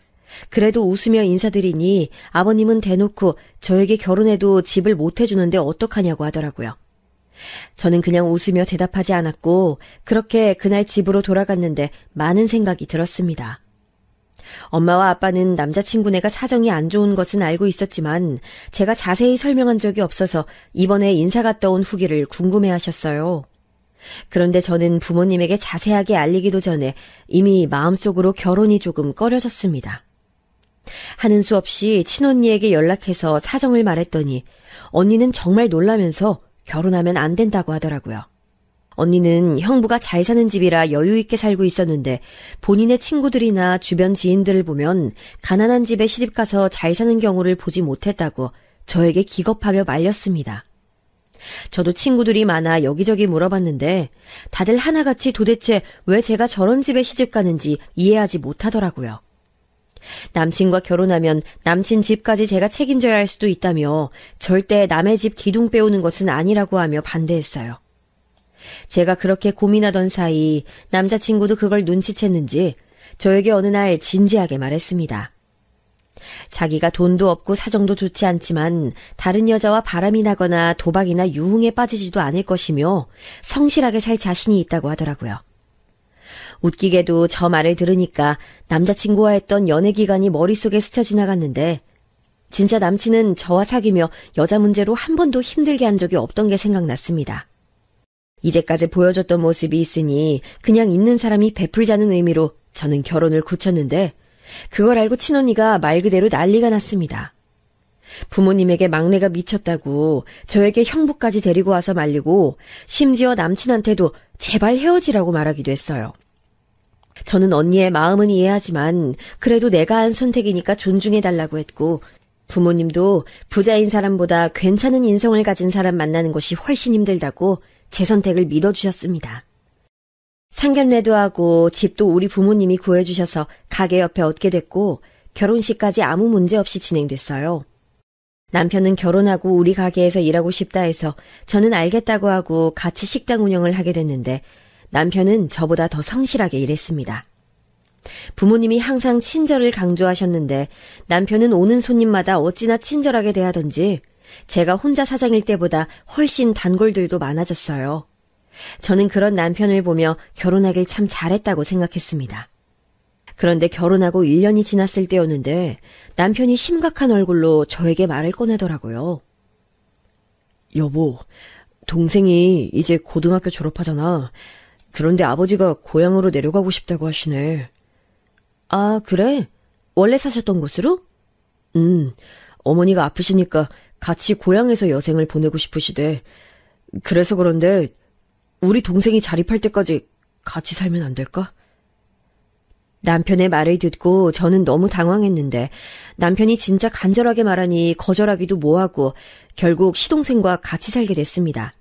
그래도 웃으며 인사드리니 아버님은 대놓고 저에게 결혼해도 집을 못 해주는데 어떡하냐고 하더라고요. 저는 그냥 웃으며 대답하지 않았고 그렇게 그날 집으로 돌아갔는데 많은 생각이 들었습니다. 엄마와 아빠는 남자친구네가 사정이 안 좋은 것은 알고 있었지만 제가 자세히 설명한 적이 없어서 이번에 인사 갔다 온 후기를 궁금해하셨어요. 그런데 저는 부모님에게 자세하게 알리기도 전에 이미 마음속으로 결혼이 조금 꺼려졌습니다. 하는 수 없이 친언니에게 연락해서 사정을 말했더니 언니는 정말 놀라면서 결혼하면 안 된다고 하더라고요. 언니는 형부가 잘 사는 집이라 여유 있게 살고 있었는데 본인의 친구들이나 주변 지인들을 보면 가난한 집에 시집가서 잘 사는 경우를 보지 못했다고 저에게 기겁하며 말렸습니다. 저도 친구들이 많아 여기저기 물어봤는데 다들 하나같이 도대체 왜 제가 저런 집에 시집가는지 이해하지 못하더라고요. 남친과 결혼하면 남친 집까지 제가 책임져야 할 수도 있다며 절대 남의 집 기둥 빼오는 것은 아니라고 하며 반대했어요. 제가 그렇게 고민하던 사이 남자친구도 그걸 눈치챘는지 저에게 어느 날 진지하게 말했습니다. 자기가 돈도 없고 사정도 좋지 않지만 다른 여자와 바람이 나거나 도박이나 유흥에 빠지지도 않을 것이며 성실하게 살 자신이 있다고 하더라고요. 웃기게도 저 말을 들으니까 남자친구와 했던 연애 기간이 머릿속에 스쳐 지나갔는데 진짜 남친은 저와 사귀며 여자 문제로 한 번도 힘들게 한 적이 없던 게 생각났습니다. 이제까지 보여줬던 모습이 있으니 그냥 있는 사람이 베풀자는 의미로 저는 결혼을 굳혔는데 그걸 알고 친언니가 말 그대로 난리가 났습니다. 부모님에게 막내가 미쳤다고 저에게 형부까지 데리고 와서 말리고 심지어 남친한테도 제발 헤어지라고 말하기도 했어요. 저는 언니의 마음은 이해하지만 그래도 내가 한 선택이니까 존중해달라고 했고 부모님도 부자인 사람보다 괜찮은 인성을 가진 사람 만나는 것이 훨씬 힘들다고 제 선택을 믿어주셨습니다. 상견례도 하고 집도 우리 부모님이 구해주셔서 가게 옆에 얻게 됐고 결혼식까지 아무 문제 없이 진행됐어요. 남편은 결혼하고 우리 가게에서 일하고 싶다 해서 저는 알겠다고 하고 같이 식당 운영을 하게 됐는데 남편은 저보다 더 성실하게 일했습니다. 부모님이 항상 친절을 강조하셨는데 남편은 오는 손님마다 어찌나 친절하게 대하던지 제가 혼자 사장일 때보다 훨씬 단골들도 많아졌어요. 저는 그런 남편을 보며 결혼하길 참 잘했다고 생각했습니다. 그런데 결혼하고 1년이 지났을 때였는데 남편이 심각한 얼굴로 저에게 말을 꺼내더라고요. 여보, 동생이 이제 고등학교 졸업하잖아. 그런데 아버지가 고향으로 내려가고 싶다고 하시네. 아, 그래? 원래 사셨던 곳으로? 어머니가 아프시니까 같이 고향에서 여생을 보내고 싶으시대. 그래서 그런데 우리 동생이 자립할 때까지 같이 살면 안 될까? 남편의 말을 듣고 저는 너무 당황했는데 남편이 진짜 간절하게 말하니 거절하기도 뭐하고 결국 시동생과 같이 살게 됐습니다.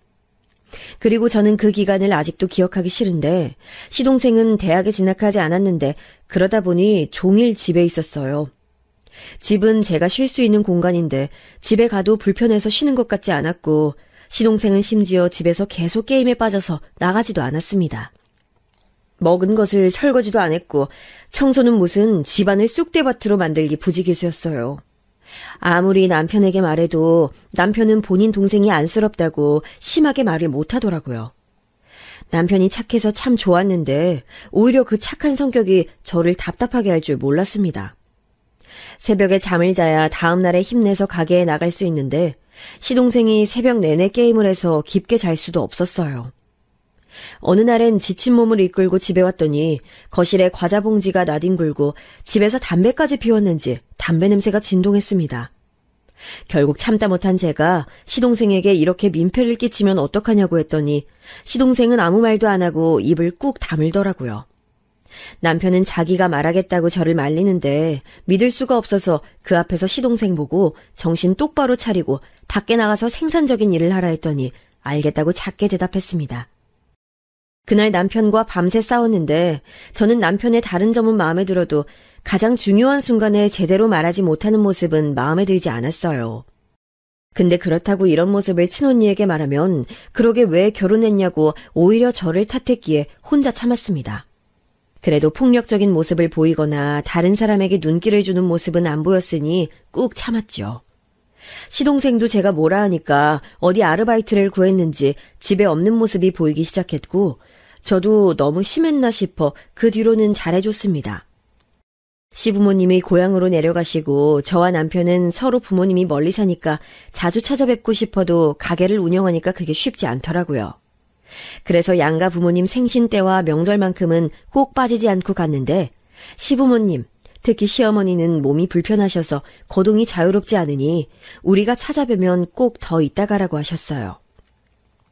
그리고 저는 그 기간을 아직도 기억하기 싫은데 시동생은 대학에 진학하지 않았는데 그러다 보니 종일 집에 있었어요. 집은 제가 쉴 수 있는 공간인데 집에 가도 불편해서 쉬는 것 같지 않았고 시동생은 심지어 집에서 계속 게임에 빠져서 나가지도 않았습니다. 먹은 것을 설거지도 안 했고 청소는 무슨 집안을 쑥대밭으로 만들기 부지기수였어요. 아무리 남편에게 말해도 남편은 본인 동생이 안쓰럽다고 심하게 말을 못하더라고요. 남편이 착해서 참 좋았는데 오히려 그 착한 성격이 저를 답답하게 할 줄 몰랐습니다. 새벽에 잠을 자야 다음 날에 힘내서 가게에 나갈 수 있는데 시동생이 새벽 내내 게임을 해서 깊게 잘 수도 없었어요. 어느 날엔 지친 몸을 이끌고 집에 왔더니 거실에 과자 봉지가 나뒹굴고 집에서 담배까지 피웠는지 담배 냄새가 진동했습니다. 결국 참다 못한 제가 시동생에게 이렇게 민폐를 끼치면 어떡하냐고 했더니 시동생은 아무 말도 안 하고 입을 꾹 다물더라고요. 남편은 자기가 말하겠다고 저를 말리는데 믿을 수가 없어서 그 앞에서 시동생 보고 정신 똑바로 차리고 밖에 나가서 생산적인 일을 하라 했더니 알겠다고 작게 대답했습니다. 그날 남편과 밤새 싸웠는데 저는 남편의 다른 점은 마음에 들어도 가장 중요한 순간에 제대로 말하지 못하는 모습은 마음에 들지 않았어요. 근데 그렇다고 이런 모습을 친언니에게 말하면 그러게 왜 결혼했냐고 오히려 저를 탓했기에 혼자 참았습니다. 그래도 폭력적인 모습을 보이거나 다른 사람에게 눈길을 주는 모습은 안 보였으니 꾹 참았죠. 시동생도 제가 뭐라 하니까 어디 아르바이트를 구했는지 집에 없는 모습이 보이기 시작했고 저도 너무 심했나 싶어 그 뒤로는 잘해줬습니다. 시부모님이 고향으로 내려가시고 저와 남편은 서로 부모님이 멀리 사니까 자주 찾아뵙고 싶어도 가게를 운영하니까 그게 쉽지 않더라고요. 그래서 양가 부모님 생신 때와 명절만큼은 꼭 빠지지 않고 갔는데 시부모님, 특히 시어머니는 몸이 불편하셔서 거동이 자유롭지 않으니 우리가 찾아뵈면 꼭 더 있다 가라고 하셨어요.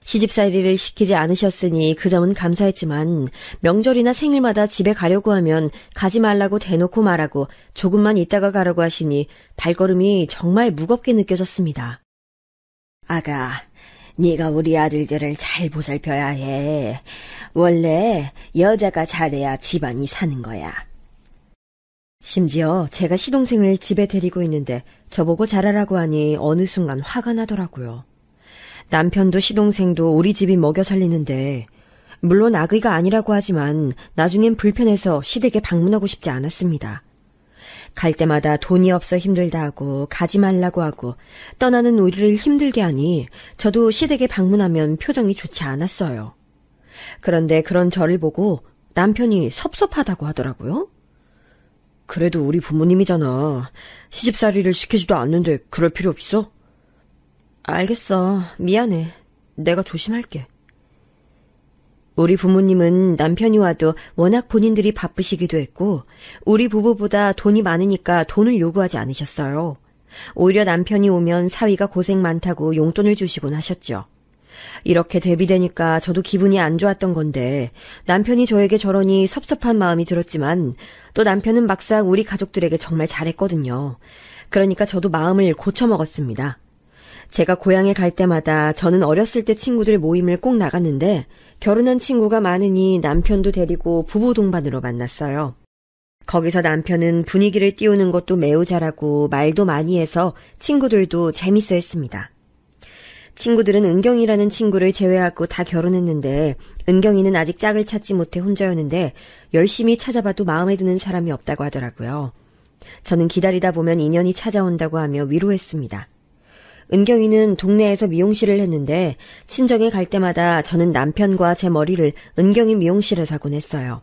시집살이를 시키지 않으셨으니 그 점은 감사했지만 명절이나 생일마다 집에 가려고 하면 가지 말라고 대놓고 말하고 조금만 있다가 가라고 하시니 발걸음이 정말 무겁게 느껴졌습니다. 아가, 네가 우리 아들들을 잘 보살펴야 해. 원래 여자가 잘해야 집안이 사는 거야. 심지어 제가 시동생을 집에 데리고 있는데 저보고 잘하라고 하니 어느 순간 화가 나더라고요. 남편도 시동생도 우리 집이 먹여 살리는데 물론 악의가 아니라고 하지만 나중엔 불편해서 시댁에 방문하고 싶지 않았습니다. 갈 때마다 돈이 없어 힘들다 하고 가지 말라고 하고 떠나는 우리를 힘들게 하니 저도 시댁에 방문하면 표정이 좋지 않았어요. 그런데 그런 저를 보고 남편이 섭섭하다고 하더라고요. 그래도 우리 부모님이잖아. 시집살이를 시키지도 않는데 그럴 필요 없어? 알겠어. 미안해. 내가 조심할게. 우리 부모님은 남편이 와도 워낙 본인들이 바쁘시기도 했고 우리 부부보다 돈이 많으니까 돈을 요구하지 않으셨어요. 오히려 남편이 오면 사위가 고생 많다고 용돈을 주시곤 하셨죠. 이렇게 대비되니까 저도 기분이 안 좋았던 건데 남편이 저에게 저러니 섭섭한 마음이 들었지만 또 남편은 막상 우리 가족들에게 정말 잘했거든요. 그러니까 저도 마음을 고쳐먹었습니다. 제가 고향에 갈 때마다 저는 어렸을 때 친구들 모임을 꼭 나갔는데 결혼한 친구가 많으니 남편도 데리고 부부 동반으로 만났어요. 거기서 남편은 분위기를 띄우는 것도 매우 잘하고 말도 많이 해서 친구들도 재밌어 했습니다. 친구들은 은경이라는 친구를 제외하고 다 결혼했는데 은경이는 아직 짝을 찾지 못해 혼자였는데 열심히 찾아봐도 마음에 드는 사람이 없다고 하더라고요. 저는 기다리다 보면 인연이 찾아온다고 하며 위로했습니다. 은경이는 동네에서 미용실을 했는데 친정에 갈 때마다 저는 남편과 제 머리를 은경이 미용실에 사곤 했어요.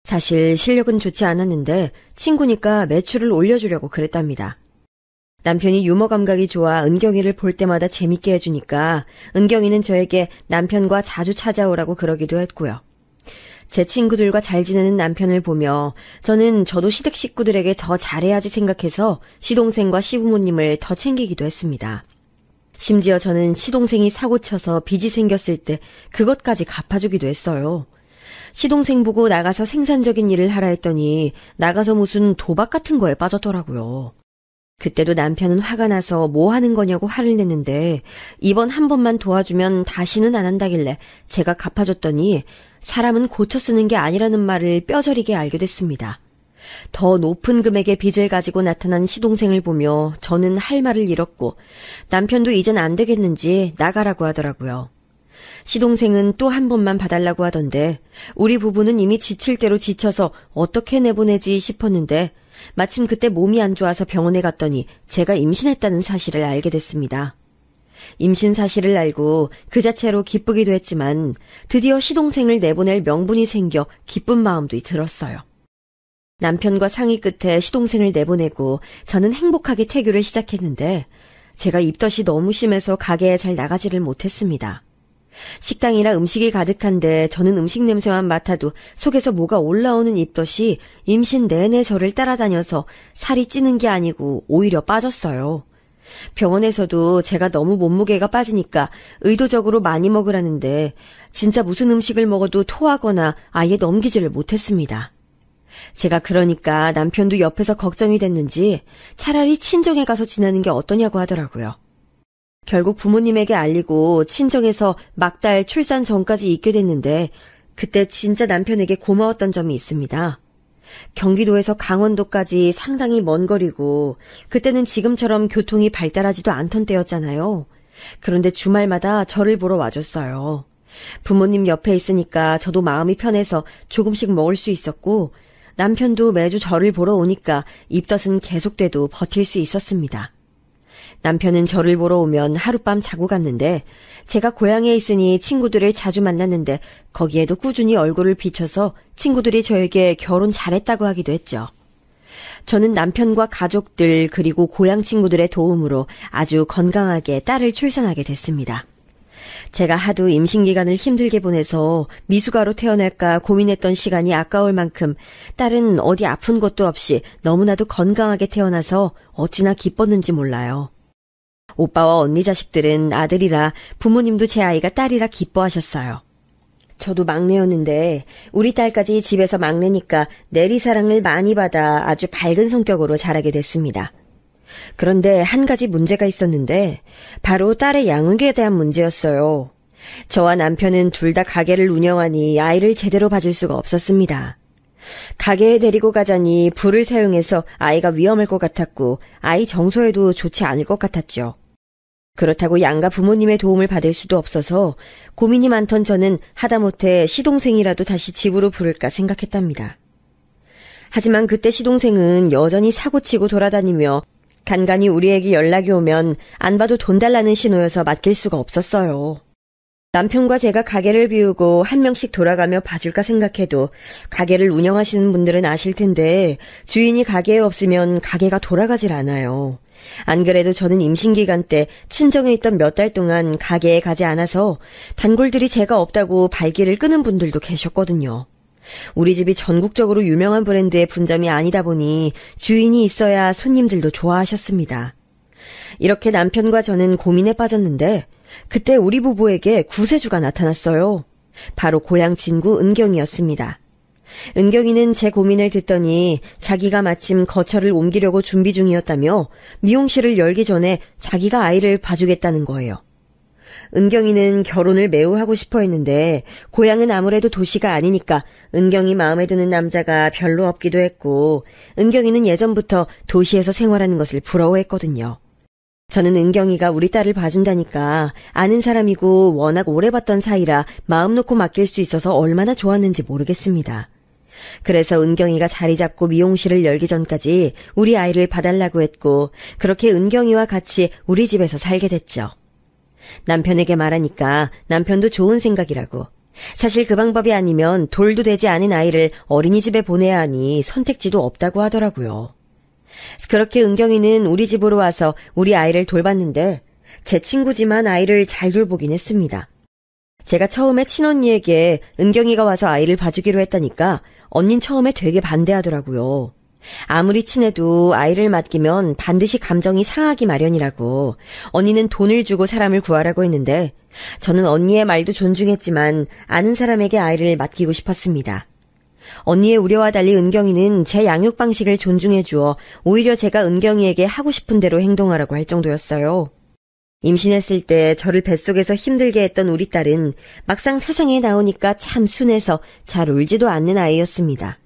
사실 실력은 좋지 않았는데 친구니까 매출을 올려주려고 그랬답니다. 남편이 유머 감각이 좋아 은경이를 볼 때마다 재밌게 해주니까 은경이는 저에게 남편과 자주 찾아오라고 그러기도 했고요. 제 친구들과 잘 지내는 남편을 보며 저도 시댁 식구들에게 더 잘해야지 생각해서 시동생과 시부모님을 더 챙기기도 했습니다. 심지어 저는 시동생이 사고쳐서 빚이 생겼을 때 그것까지 갚아주기도 했어요. 시동생 보고 나가서 생산적인 일을 하라 했더니 나가서 무슨 도박 같은 거에 빠졌더라고요. 그때도 남편은 화가 나서 뭐 하는 거냐고 화를 냈는데 이번 한 번만 도와주면 다시는 안 한다길래 제가 갚아줬더니 사람은 고쳐 쓰는 게 아니라는 말을 뼈저리게 알게 됐습니다. 더 높은 금액의 빚을 가지고 나타난 시동생을 보며 저는 할 말을 잃었고 남편도 이젠 안 되겠는지 나가라고 하더라고요. 시동생은 또 한 번만 봐달라고 하던데 우리 부부는 이미 지칠 대로 지쳐서 어떻게 내보내지 싶었는데 마침 그때 몸이 안 좋아서 병원에 갔더니 제가 임신했다는 사실을 알게 됐습니다. 임신 사실을 알고 그 자체로 기쁘기도 했지만 드디어 시동생을 내보낼 명분이 생겨 기쁜 마음도 들었어요. 남편과 상의 끝에 시동생을 내보내고 저는 행복하게 태교를 시작했는데 제가 입덧이 너무 심해서 가게에 잘 나가지를 못했습니다. 식당이라 음식이 가득한데 저는 음식 냄새만 맡아도 속에서 뭐가 올라오는 입덧이 임신 내내 저를 따라다녀서 살이 찌는 게 아니고 오히려 빠졌어요. 병원에서도 제가 너무 몸무게가 빠지니까 의도적으로 많이 먹으라는데 진짜 무슨 음식을 먹어도 토하거나 아예 넘기지를 못했습니다. 제가 그러니까 남편도 옆에서 걱정이 됐는지 차라리 친정에 가서 지내는 게 어떠냐고 하더라고요. 결국 부모님에게 알리고 친정에서 막달 출산 전까지 있게 됐는데 그때 진짜 남편에게 고마웠던 점이 있습니다. 경기도에서 강원도까지 상당히 먼 거리고 그때는 지금처럼 교통이 발달하지도 않던 때였잖아요. 그런데 주말마다 저를 보러 와줬어요. 부모님 옆에 있으니까 저도 마음이 편해서 조금씩 먹을 수 있었고 남편도 매주 저를 보러 오니까 입덧은 계속돼도 버틸 수 있었습니다. 남편은 저를 보러 오면 하룻밤 자고 갔는데 제가 고향에 있으니 친구들을 자주 만났는데 거기에도 꾸준히 얼굴을 비춰서 친구들이 저에게 결혼 잘했다고 하기도 했죠. 저는 남편과 가족들 그리고 고향 친구들의 도움으로 아주 건강하게 딸을 출산하게 됐습니다. 제가 하도 임신 기간을 힘들게 보내서 미숙아로 태어날까 고민했던 시간이 아까울 만큼 딸은 어디 아픈 것도 없이 너무나도 건강하게 태어나서 어찌나 기뻤는지 몰라요. 오빠와 언니 자식들은 아들이라 부모님도 제 아이가 딸이라 기뻐하셨어요. 저도 막내였는데 우리 딸까지 집에서 막내니까 내리사랑을 많이 받아 아주 밝은 성격으로 자라게 됐습니다. 그런데 한 가지 문제가 있었는데 바로 딸의 양육에 대한 문제였어요. 저와 남편은 둘 다 가게를 운영하니 아이를 제대로 봐줄 수가 없었습니다. 가게에 데리고 가자니 불을 사용해서 아이가 위험할 것 같았고 아이 정서에도 좋지 않을 것 같았죠. 그렇다고 양가 부모님의 도움을 받을 수도 없어서 고민이 많던 저는 하다못해 시동생이라도 다시 집으로 부를까 생각했답니다. 하지만 그때 시동생은 여전히 사고치고 돌아다니며 간간히 우리에게 연락이 오면 안 봐도 돈 달라는 신호여서 맡길 수가 없었어요. 남편과 제가 가게를 비우고 한 명씩 돌아가며 봐줄까 생각해도 가게를 운영하시는 분들은 아실 텐데 주인이 가게에 없으면 가게가 돌아가질 않아요. 안 그래도 저는 임신기간 때 친정에 있던 몇 달 동안 가게에 가지 않아서 단골들이 제가 없다고 발길을 끄는 분들도 계셨거든요. 우리 집이 전국적으로 유명한 브랜드의 분점이 아니다 보니 주인이 있어야 손님들도 좋아하셨습니다. 이렇게 남편과 저는 고민에 빠졌는데 그때 우리 부부에게 구세주가 나타났어요. 바로 고향 친구 은경이었습니다. 은경이는 제 고민을 듣더니 자기가 마침 거처를 옮기려고 준비 중이었다며 미용실을 열기 전에 자기가 아이를 봐주겠다는 거예요. 은경이는 결혼을 매우 하고 싶어 했는데 고향은 아무래도 도시가 아니니까 은경이 마음에 드는 남자가 별로 없기도 했고 은경이는 예전부터 도시에서 생활하는 것을 부러워했거든요. 저는 은경이가 우리 딸을 봐준다니까 아는 사람이고 워낙 오래 봤던 사이라 마음 놓고 맡길 수 있어서 얼마나 좋았는지 모르겠습니다. 그래서 은경이가 자리 잡고 미용실을 열기 전까지 우리 아이를 봐달라고 했고 그렇게 은경이와 같이 우리 집에서 살게 됐죠. 남편에게 말하니까 남편도 좋은 생각이라고. 사실 그 방법이 아니면 돌도 되지 않은 아이를 어린이집에 보내야 하니 선택지도 없다고 하더라고요. 그렇게 은경이는 우리 집으로 와서 우리 아이를 돌봤는데 제 친구지만 아이를 잘 돌보긴 했습니다. 제가 처음에 친언니에게 은경이가 와서 아이를 봐주기로 했다니까 언닌 처음에 되게 반대하더라고요. 아무리 친해도 아이를 맡기면 반드시 감정이 상하기 마련이라고. 언니는 돈을 주고 사람을 구하라고 했는데 저는 언니의 말도 존중했지만 아는 사람에게 아이를 맡기고 싶었습니다. 언니의 우려와 달리 은경이는 제 양육 방식을 존중해 주어 오히려 제가 은경이에게 하고 싶은 대로 행동하라고 할 정도였어요. 임신했을 때 저를 뱃속에서 힘들게 했던 우리 딸은 막상 세상에 나오니까 참 순해서 잘 울지도 않는 아이였습니다.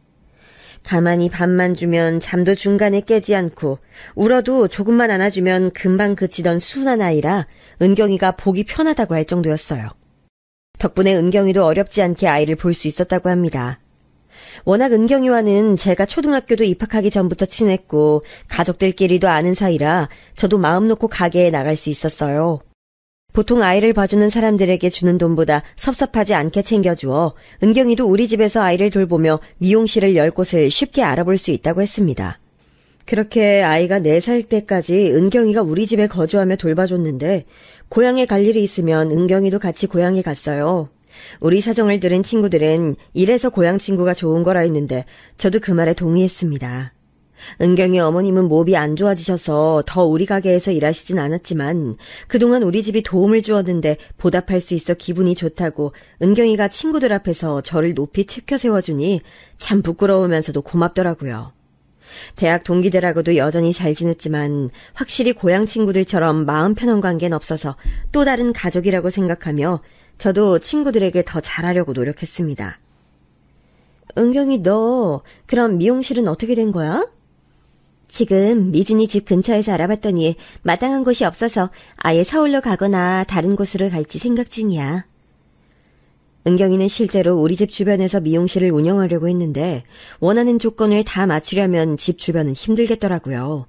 가만히 밥만 주면 잠도 중간에 깨지 않고 울어도 조금만 안아주면 금방 그치던 순한 아이라 은경이가 보기 편하다고 할 정도였어요. 덕분에 은경이도 어렵지 않게 아이를 볼 수 있었다고 합니다. 워낙 은경이와는 제가 초등학교도 입학하기 전부터 친했고 가족들끼리도 아는 사이라 저도 마음 놓고 가게에 나갈 수 있었어요. 보통 아이를 봐주는 사람들에게 주는 돈보다 섭섭하지 않게 챙겨주어 은경이도 우리 집에서 아이를 돌보며 미용실을 열 곳을 쉽게 알아볼 수 있다고 했습니다. 그렇게 아이가 4살 때까지 은경이가 우리 집에 거주하며 돌봐줬는데 고향에 갈 일이 있으면 은경이도 같이 고향에 갔어요. 우리 사정을 들은 친구들은 이래서 고향 친구가 좋은 거라 했는데 저도 그 말에 동의했습니다. 은경이 어머님은 몸이 안 좋아지셔서 더 우리 가게에서 일하시진 않았지만 그동안 우리 집이 도움을 주었는데 보답할 수 있어 기분이 좋다고 은경이가 친구들 앞에서 저를 높이 치켜 세워주니 참 부끄러우면서도 고맙더라고요. 대학 동기들하고도 여전히 잘 지냈지만 확실히 고향 친구들처럼 마음 편한 관계는 없어서 또 다른 가족이라고 생각하며 저도 친구들에게 더 잘하려고 노력했습니다. 은경이 너 그럼 미용실은 어떻게 된 거야? 지금 미진이 집 근처에서 알아봤더니 마땅한 곳이 없어서 아예 서울로 가거나 다른 곳으로 갈지 생각 중이야. 은경이는 실제로 우리 집 주변에서 미용실을 운영하려고 했는데 원하는 조건을 다 맞추려면 집 주변은 힘들겠더라고요.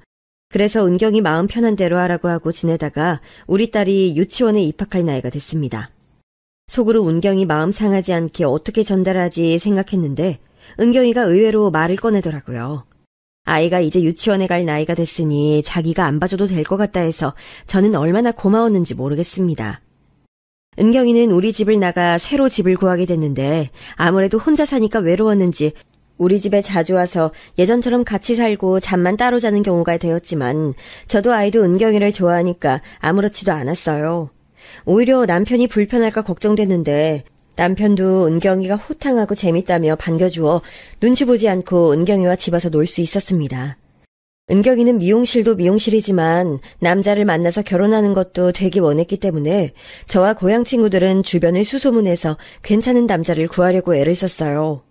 그래서 은경이 마음 편한 대로 하라고 하고 지내다가 우리 딸이 유치원에 입학할 나이가 됐습니다. 속으로 은경이 마음 상하지 않게 어떻게 전달하지 생각했는데 은경이가 의외로 말을 꺼내더라고요. 아이가 이제 유치원에 갈 나이가 됐으니 자기가 안 봐줘도 될 것 같다 해서 저는 얼마나 고마웠는지 모르겠습니다. 은경이는 우리 집을 나가 새로 집을 구하게 됐는데 아무래도 혼자 사니까 외로웠는지 우리 집에 자주 와서 예전처럼 같이 살고 잠만 따로 자는 경우가 되었지만 저도 아이도 은경이를 좋아하니까 아무렇지도 않았어요. 오히려 남편이 불편할까 걱정됐는데 남편도 은경이가 호탕하고 재밌다며 반겨주어 눈치 보지 않고 은경이와 집 와서 놀 수 있었습니다. 은경이는 미용실도 미용실이지만 남자를 만나서 결혼하는 것도 되게 원했기 때문에 저와 고향 친구들은 주변을 수소문해서 괜찮은 남자를 구하려고 애를 썼어요.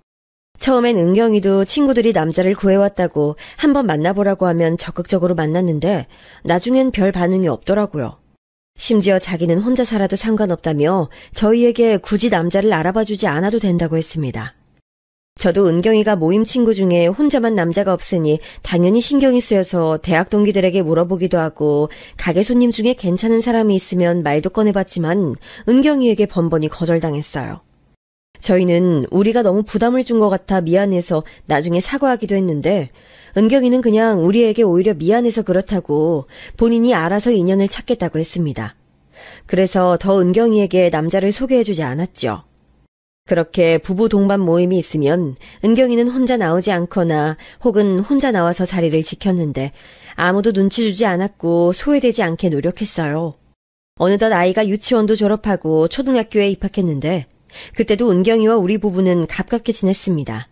처음엔 은경이도 친구들이 남자를 구해왔다고 한번 만나보라고 하면 적극적으로 만났는데 나중엔 별 반응이 없더라고요. 심지어 자기는 혼자 살아도 상관없다며 저희에게 굳이 남자를 알아봐주지 않아도 된다고 했습니다. 저도 은경이가 모임 친구 중에 혼자만 남자가 없으니 당연히 신경이 쓰여서 대학 동기들에게 물어보기도 하고 가게 손님 중에 괜찮은 사람이 있으면 말도 꺼내봤지만 은경이에게 번번이 거절당했어요. 저희는 우리가 너무 부담을 준 것 같아 미안해서 나중에 사과하기도 했는데 은경이는 그냥 우리에게 오히려 미안해서 그렇다고 본인이 알아서 인연을 찾겠다고 했습니다. 그래서 더 은경이에게 남자를 소개해주지 않았죠. 그렇게 부부 동반 모임이 있으면 은경이는 혼자 나오지 않거나 혹은 혼자 나와서 자리를 지켰는데 아무도 눈치 주지 않았고 소외되지 않게 노력했어요. 어느덧 아이가 유치원도 졸업하고 초등학교에 입학했는데 그때도 은경이와 우리 부부는 가깝게 지냈습니다.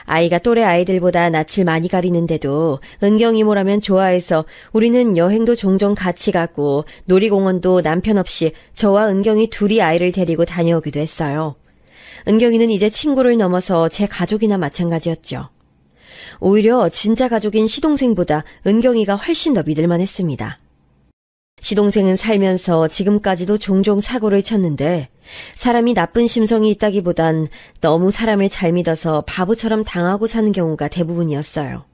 아이가 또래 아이들보다 낯을 많이 가리는데도 은경 이모라면 좋아해서 우리는 여행도 종종 같이 가고 놀이공원도 남편 없이 저와 은경이 둘이 아이를 데리고 다녀오기도 했어요. 은경이는 이제 친구를 넘어서 제 가족이나 마찬가지였죠. 오히려 진짜 가족인 시동생보다 은경이가 훨씬 더 믿을만 했습니다. 시동생은 살면서 지금까지도 종종 사고를 쳤는데 사람이 나쁜 심성이 있다기보단 너무 사람을 잘 믿어서 바보처럼 당하고 사는 경우가 대부분이었어요.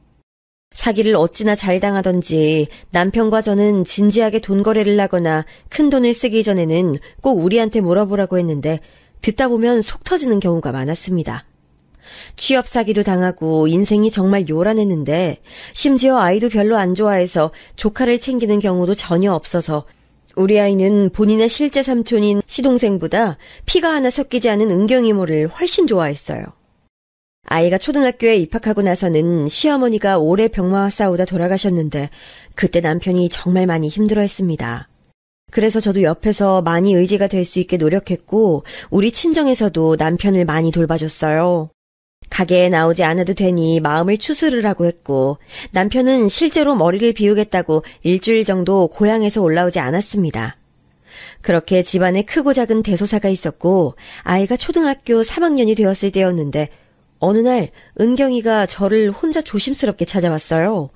사기를 어찌나 잘 당하던지 남편과 저는 진지하게 돈 거래를 하거나 큰 돈을 쓰기 전에는 꼭 우리한테 물어보라고 했는데 듣다 보면 속 터지는 경우가 많았습니다. 취업 사기도 당하고 인생이 정말 요란했는데 심지어 아이도 별로 안 좋아해서 조카를 챙기는 경우도 전혀 없어서 우리 아이는 본인의 실제 삼촌인 시동생보다 피가 하나 섞이지 않은 은경 이모를 훨씬 좋아했어요. 아이가 초등학교에 입학하고 나서는 시어머니가 오래 병마와 싸우다 돌아가셨는데 그때 남편이 정말 많이 힘들어했습니다. 그래서 저도 옆에서 많이 의지가 될 수 있게 노력했고 우리 친정에서도 남편을 많이 돌봐줬어요. 가게에 나오지 않아도 되니 마음을 추스르라고 했고 남편은 실제로 머리를 비우겠다고 일주일 정도 고향에서 올라오지 않았습니다. 그렇게 집안에 크고 작은 대소사가 있었고 아이가 초등학교 3학년이 되었을 때였는데 어느 날 은경이가 저를 혼자 조심스럽게 찾아왔어요.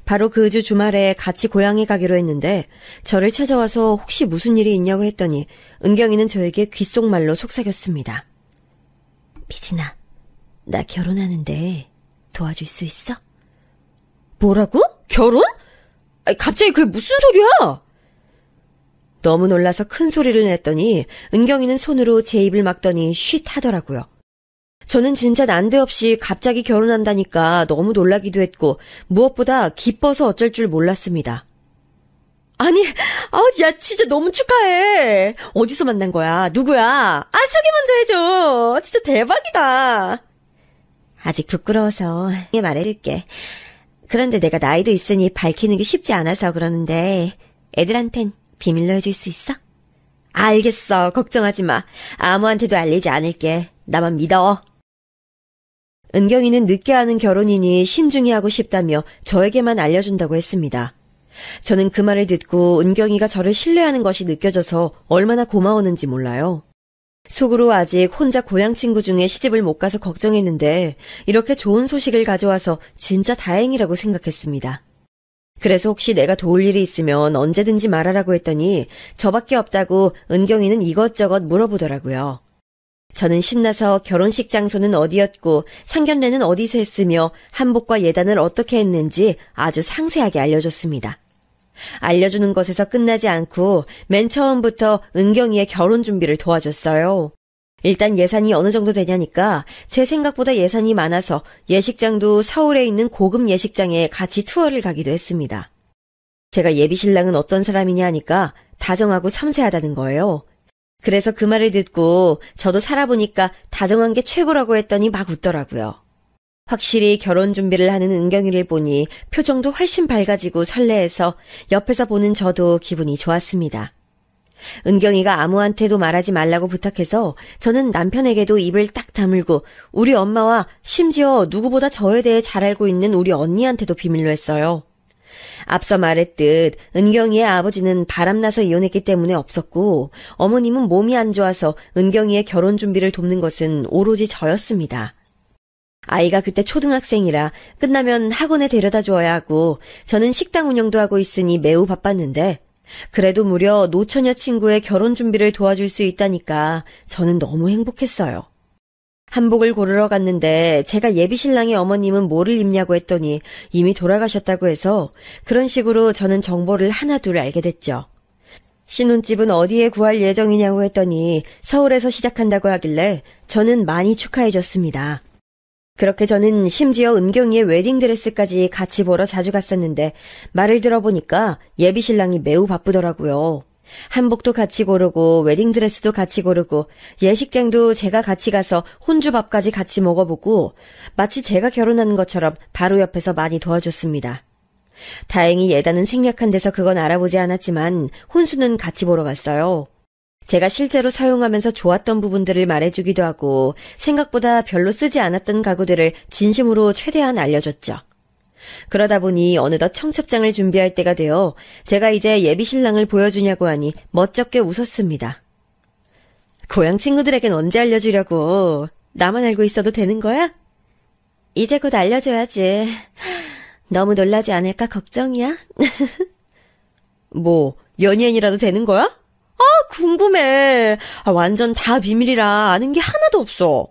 바로 그 주 주말에 같이 고향에 가기로 했는데 저를 찾아와서 혹시 무슨 일이 있냐고 했더니 은경이는 저에게 귓속말로 속삭였습니다. 미진아, 나 결혼하는데 도와줄 수 있어? 뭐라고? 결혼? 갑자기 그게 무슨 소리야? 너무 놀라서 큰 소리를 냈더니 은경이는 손으로 제 입을 막더니 쉿 하더라고요. 저는 진짜 난데없이 갑자기 결혼한다니까 너무 놀라기도 했고 무엇보다 기뻐서 어쩔 줄 몰랐습니다. 아니, 야 진짜 너무 축하해. 어디서 만난 거야? 누구야? 소개 먼저 해줘. 진짜 대박이다. 아직 부끄러워서 말해줄게. 그런데 내가 나이도 있으니 밝히는 게 쉽지 않아서 그러는데 애들한텐 비밀로 해줄 수 있어? 알겠어. 걱정하지 마. 아무한테도 알리지 않을게. 나만 믿어. 은경이는 늦게 하는 결혼이니 신중히 하고 싶다며 저에게만 알려준다고 했습니다. 저는 그 말을 듣고 은경이가 저를 신뢰하는 것이 느껴져서 얼마나 고마웠는지 몰라요. 속으로 아직 혼자 고향 친구 중에 시집을 못 가서 걱정했는데 이렇게 좋은 소식을 가져와서 진짜 다행이라고 생각했습니다. 그래서 혹시 내가 도울 일이 있으면 언제든지 말하라고 했더니 저밖에 없다고 은경이는 이것저것 물어보더라고요. 저는 신나서 결혼식 장소는 어디였고 상견례는 어디서 했으며 한복과 예단을 어떻게 했는지 아주 상세하게 알려줬습니다. 알려주는 것에서 끝나지 않고 맨 처음부터 은경이의 결혼 준비를 도와줬어요. 일단 예산이 어느 정도 되냐니까 제 생각보다 예산이 많아서 예식장도 서울에 있는 고급 예식장에 같이 투어를 가기도 했습니다. 제가 예비신랑은 어떤 사람이냐 하니까 다정하고 섬세하다는 거예요. 그래서 그 말을 듣고 저도 살아보니까 다정한 게 최고라고 했더니 막 웃더라고요. 확실히 결혼 준비를 하는 은경이를 보니 표정도 훨씬 밝아지고 설레해서 옆에서 보는 저도 기분이 좋았습니다. 은경이가 아무한테도 말하지 말라고 부탁해서 저는 남편에게도 입을 딱 다물고 우리 엄마와 심지어 누구보다 저에 대해 잘 알고 있는 우리 언니한테도 비밀로 했어요. 앞서 말했듯 은경이의 아버지는 바람나서 이혼했기 때문에 없었고 어머님은 몸이 안 좋아서 은경이의 결혼 준비를 돕는 것은 오로지 저였습니다. 아이가 그때 초등학생이라 끝나면 학원에 데려다 줘야 하고 저는 식당 운영도 하고 있으니 매우 바빴는데 그래도 무려 노처녀 친구의 결혼 준비를 도와줄 수 있다니까 저는 너무 행복했어요. 한복을 고르러 갔는데 제가 예비신랑의 어머님은 뭐를 입냐고 했더니 이미 돌아가셨다고 해서 그런 식으로 저는 정보를 하나둘 알게 됐죠. 신혼집은 어디에 구할 예정이냐고 했더니 서울에서 시작한다고 하길래 저는 많이 축하해줬습니다. 그렇게 저는 심지어 은경이의 웨딩드레스까지 같이 보러 자주 갔었는데 말을 들어보니까 예비신랑이 매우 바쁘더라고요. 한복도 같이 고르고 웨딩드레스도 같이 고르고 예식장도 제가 같이 가서 혼주밥까지 같이 먹어보고 마치 제가 결혼하는 것처럼 바로 옆에서 많이 도와줬습니다. 다행히 예단은 생략한 데서 그건 알아보지 않았지만 혼수는 같이 보러 갔어요. 제가 실제로 사용하면서 좋았던 부분들을 말해주기도 하고 생각보다 별로 쓰지 않았던 가구들을 진심으로 최대한 알려줬죠. 그러다 보니 어느덧 청첩장을 준비할 때가 되어 제가 이제 예비 신랑을 보여주냐고 하니 멋쩍게 웃었습니다. 고향 친구들에겐 언제 알려주려고? 나만 알고 있어도 되는 거야? 이제 곧 알려줘야지. 너무 놀라지 않을까 걱정이야? 뭐, 연예인이라도 되는 거야? 궁금해. 완전 다 비밀이라 아는 게 하나도 없어.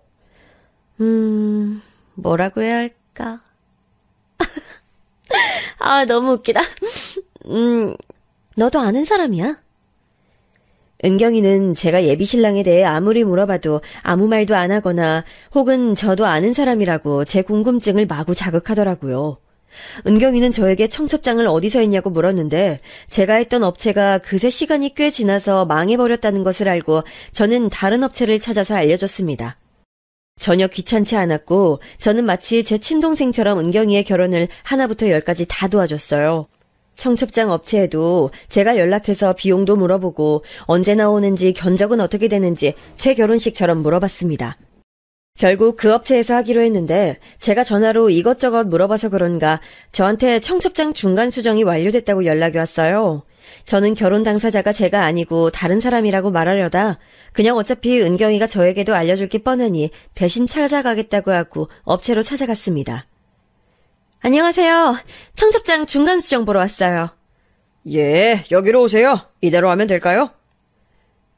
뭐라고 해야 할까? 너무 웃기다. 너도 아는 사람이야? 은경이는 제가 예비신랑에 대해 아무리 물어봐도 아무 말도 안 하거나 혹은 저도 아는 사람이라고 제 궁금증을 마구 자극하더라고요. 은경이는 저에게 청첩장을 어디서 했냐고 물었는데 제가 했던 업체가 그새 시간이 꽤 지나서 망해버렸다는 것을 알고 저는 다른 업체를 찾아서 알려줬습니다. 전혀 귀찮지 않았고 저는 마치 제 친동생처럼 은경이의 결혼을 하나부터 열까지 다 도와줬어요. 청첩장 업체에도 제가 연락해서 비용도 물어보고 언제 나오는지 견적은 어떻게 되는지 제 결혼식처럼 물어봤습니다. 결국 그 업체에서 하기로 했는데 제가 전화로 이것저것 물어봐서 그런가 저한테 청첩장 중간 수정이 완료됐다고 연락이 왔어요. 저는 결혼 당사자가 제가 아니고 다른 사람이라고 말하려다 그냥 어차피 은경이가 저에게도 알려줄 게 뻔하니 대신 찾아가겠다고 하고 업체로 찾아갔습니다. 안녕하세요. 청첩장 중간 수정 보러 왔어요. 예, 여기로 오세요. 이대로 하면 될까요?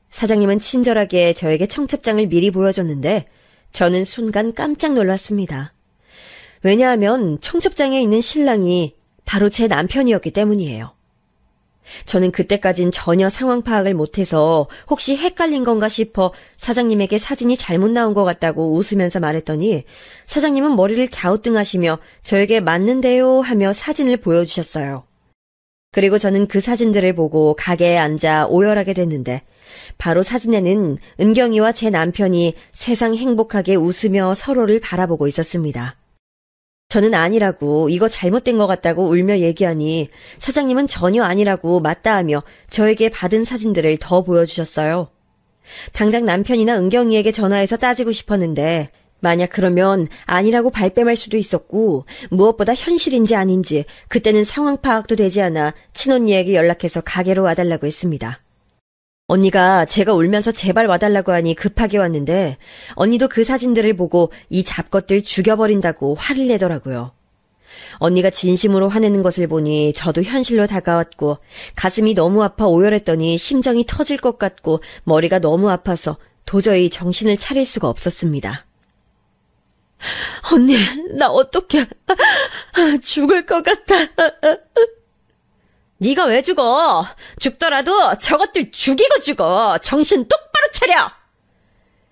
사장님은 친절하게 저에게 청첩장을 미리 보여줬는데 저는 순간 깜짝 놀랐습니다. 왜냐하면 청첩장에 있는 신랑이 바로 제 남편이었기 때문이에요. 저는 그때까진 전혀 상황 파악을 못해서 혹시 헷갈린 건가 싶어 사장님에게 사진이 잘못 나온 것 같다고 웃으면서 말했더니 사장님은 머리를 갸우뚱하시며 저에게 맞는데요 하며 사진을 보여주셨어요. 그리고 저는 그 사진들을 보고 가게에 앉아 오열하게 됐는데 바로 사진에는 은경이와 제 남편이 세상 행복하게 웃으며 서로를 바라보고 있었습니다. 저는 아니라고 이거 잘못된 것 같다고 울며 얘기하니 사장님은 전혀 아니라고 맞다 하며 저에게 받은 사진들을 더 보여주셨어요. 당장 남편이나 은경이에게 전화해서 따지고 싶었는데 만약 그러면 아니라고 발뺌할 수도 있었고 무엇보다 현실인지 아닌지 그때는 상황 파악도 되지 않아 친언니에게 연락해서 가게로 와달라고 했습니다. 언니가 제가 울면서 제발 와달라고 하니 급하게 왔는데 언니도 그 사진들을 보고 이 잡것들 죽여버린다고 화를 내더라고요. 언니가 진심으로 화내는 것을 보니 저도 현실로 다가왔고 가슴이 너무 아파 오열했더니 심정이 터질 것 같고 머리가 너무 아파서 도저히 정신을 차릴 수가 없었습니다. 언니, 나 어떡해. 죽을 것 같아. 네가 왜 죽어? 죽더라도 저것들 죽이고 죽어. 정신 똑바로 차려.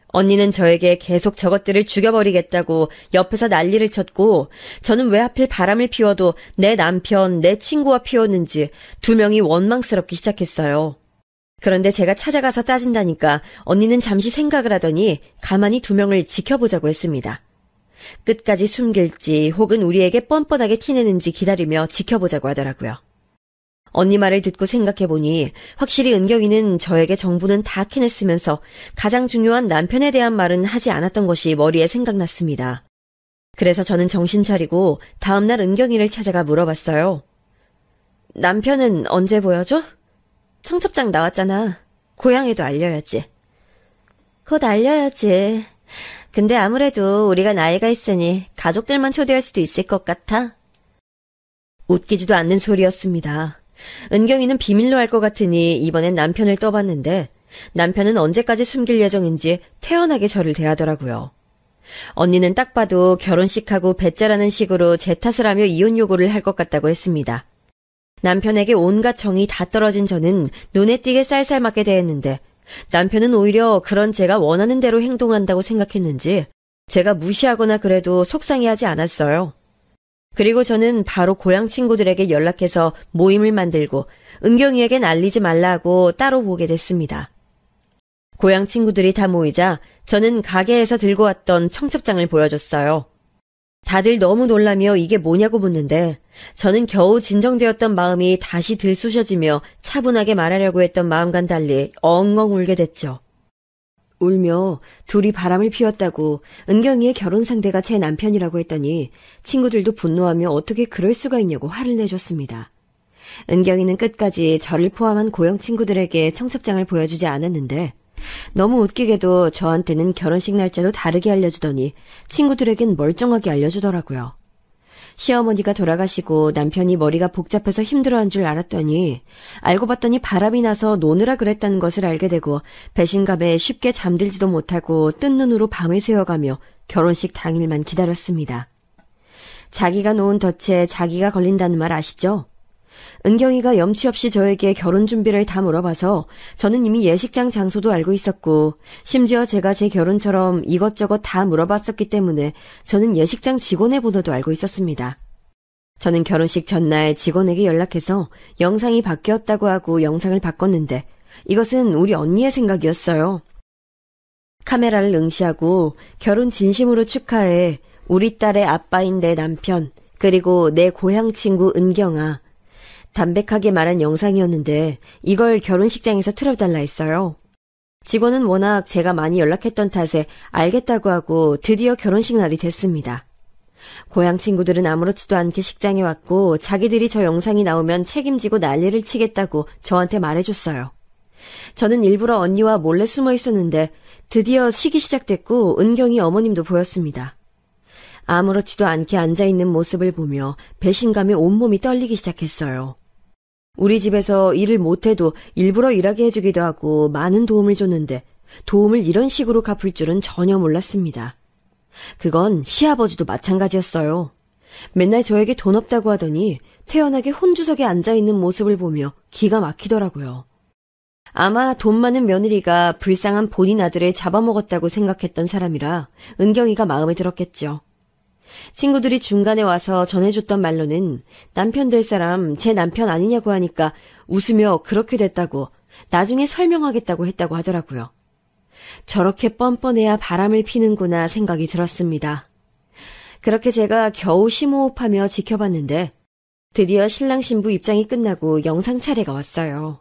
언니는 저에게 계속 저것들을 죽여버리겠다고 옆에서 난리를 쳤고 저는 왜 하필 바람을 피워도 내 남편, 내 친구와 피웠는지 두 명이 원망스럽기 시작했어요. 그런데 제가 찾아가서 따진다니까 언니는 잠시 생각을 하더니 가만히 두 명을 지켜보자고 했습니다. 끝까지 숨길지 혹은 우리에게 뻔뻔하게 티내는지 기다리며 지켜보자고 하더라고요. 언니 말을 듣고 생각해보니 확실히 은경이는 저에게 정보는 다 캐냈으면서 가장 중요한 남편에 대한 말은 하지 않았던 것이 머리에 생각났습니다. 그래서 저는 정신 차리고 다음날 은경이를 찾아가 물어봤어요. 남편은 언제 보여줘? 청첩장 나왔잖아. 고향에도 알려야지. 곧 알려야지. 근데 아무래도 우리가 나이가 있으니 가족들만 초대할 수도 있을 것 같아. 웃기지도 않는 소리였습니다. 은경이는 비밀로 할 것 같으니 이번엔 남편을 떠봤는데 남편은 언제까지 숨길 예정인지 태연하게 저를 대하더라고요. 언니는 딱 봐도 결혼식하고 배째라는 식으로 제 탓을 하며 이혼 요구를 할 것 같다고 했습니다. 남편에게 온갖 정이 다 떨어진 저는 눈에 띄게 쌀쌀 맞게 대했는데 남편은 오히려 그런 제가 원하는 대로 행동한다고 생각했는지 제가 무시하거나 그래도 속상해하지 않았어요. 그리고 저는 바로 고향 친구들에게 연락해서 모임을 만들고 은경이에겐 알리지 말라고 따로 보게 됐습니다. 고향 친구들이 다 모이자 저는 가게에서 들고 왔던 청첩장을 보여줬어요. 다들 너무 놀라며 이게 뭐냐고 묻는데 저는 겨우 진정되었던 마음이 다시 들쑤셔지며 차분하게 말하려고 했던 마음과는 달리 엉엉 울게 됐죠. 울며 둘이 바람을 피웠다고 은경이의 결혼 상대가 제 남편이라고 했더니 친구들도 분노하며 어떻게 그럴 수가 있냐고 화를 내줬습니다. 은경이는 끝까지 저를 포함한 고향 친구들에게 청첩장을 보여주지 않았는데 너무 웃기게도 저한테는 결혼식 날짜도 다르게 알려주더니 친구들에겐 멀쩡하게 알려주더라고요. 시어머니가 돌아가시고 남편이 머리가 복잡해서 힘들어한 줄 알았더니 알고 봤더니 바람이 나서 노느라 그랬다는 것을 알게 되고 배신감에 쉽게 잠들지도 못하고 뜬 눈으로 밤을 새워가며 결혼식 당일만 기다렸습니다. 자기가 놓은 덫에 자기가 걸린다는 말 아시죠? 은경이가 염치 없이 저에게 결혼 준비를 다 물어봐서 저는 이미 예식장 장소도 알고 있었고 심지어 제가 제 결혼처럼 이것저것 다 물어봤었기 때문에 저는 예식장 직원의 번호도 알고 있었습니다. 저는 결혼식 전날 직원에게 연락해서 영상이 바뀌었다고 하고 영상을 바꿨는데 이것은 우리 언니의 생각이었어요. 카메라를 응시하고 결혼 진심으로 축하해 우리 딸의 아빠인 내 남편 그리고 내 고향 친구 은경아 담백하게 말한 영상이었는데 이걸 결혼식장에서 틀어달라 했어요. 직원은 워낙 제가 많이 연락했던 탓에 알겠다고 하고 드디어 결혼식 날이 됐습니다. 고향 친구들은 아무렇지도 않게 식장에 왔고 자기들이 저 영상이 나오면 책임지고 난리를 치겠다고 저한테 말해줬어요. 저는 일부러 언니와 몰래 숨어 있었는데 드디어 식이 시작됐고 은경이 어머님도 보였습니다. 아무렇지도 않게 앉아있는 모습을 보며 배신감에 온몸이 떨리기 시작했어요. 우리 집에서 일을 못해도 일부러 일하게 해주기도 하고 많은 도움을 줬는데 도움을 이런 식으로 갚을 줄은 전혀 몰랐습니다. 그건 시아버지도 마찬가지였어요. 맨날 저에게 돈 없다고 하더니 태연하게 혼주석에 앉아있는 모습을 보며 기가 막히더라고요. 아마 돈 많은 며느리가 불쌍한 본인 아들을 잡아먹었다고 생각했던 사람이라 은경이가 마음에 들었겠죠. 친구들이 중간에 와서 전해줬던 말로는 남편 될 사람 제 남편 아니냐고 하니까 웃으며 그렇게 됐다고 나중에 설명하겠다고 했다고 하더라고요. 저렇게 뻔뻔해야 바람을 피는구나 생각이 들었습니다. 그렇게 제가 겨우 심호흡하며 지켜봤는데 드디어 신랑 신부 입장이 끝나고 영상 차례가 왔어요.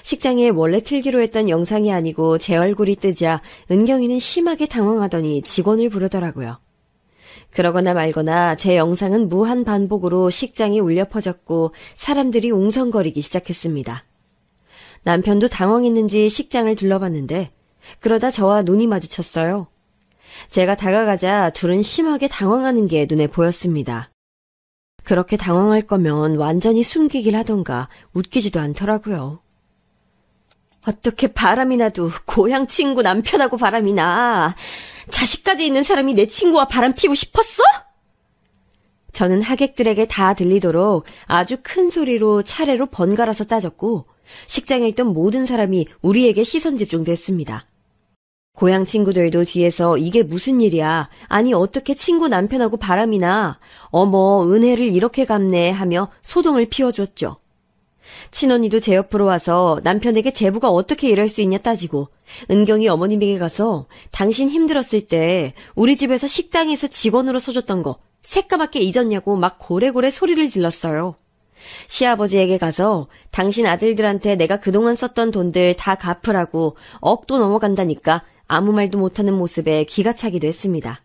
식장에 원래 틀기로 했던 영상이 아니고 제 얼굴이 뜨자 은경이는 심하게 당황하더니 직원을 부르더라고요. 그러거나 말거나 제 영상은 무한 반복으로 식장에 울려 퍼졌고 사람들이 웅성거리기 시작했습니다. 남편도 당황했는지 식장을 둘러봤는데 그러다 저와 눈이 마주쳤어요. 제가 다가가자 둘은 심하게 당황하는 게 눈에 보였습니다. 그렇게 당황할 거면 완전히 숨기길 하던가 웃기지도 않더라고요. 어떻게 바람이 나도 고향 친구 남편하고 바람이 나. 자식까지 있는 사람이 내 친구와 바람 피고 싶었어? 저는 하객들에게 다 들리도록 아주 큰 소리로 차례로 번갈아서 따졌고 식장에 있던 모든 사람이 우리에게 시선 집중됐습니다. 고향 친구들도 뒤에서 이게 무슨 일이야? 아니 어떻게 친구 남편하고 바람이 나? 어머 은혜를 이렇게 갚네 하며 소동을 피워줬죠. 친언니도 제 옆으로 와서 남편에게 제부가 어떻게 이럴 수 있냐 따지고 은경이 어머님에게 가서 당신 힘들었을 때 우리 집에서 식당에서 직원으로 서줬던 거 새까맣게 잊었냐고 막 고래고래 소리를 질렀어요. 시아버지에게 가서 당신 아들들한테 내가 그동안 썼던 돈들 다 갚으라고 억도 넘어간다니까 아무 말도 못하는 모습에 기가 차기도 했습니다.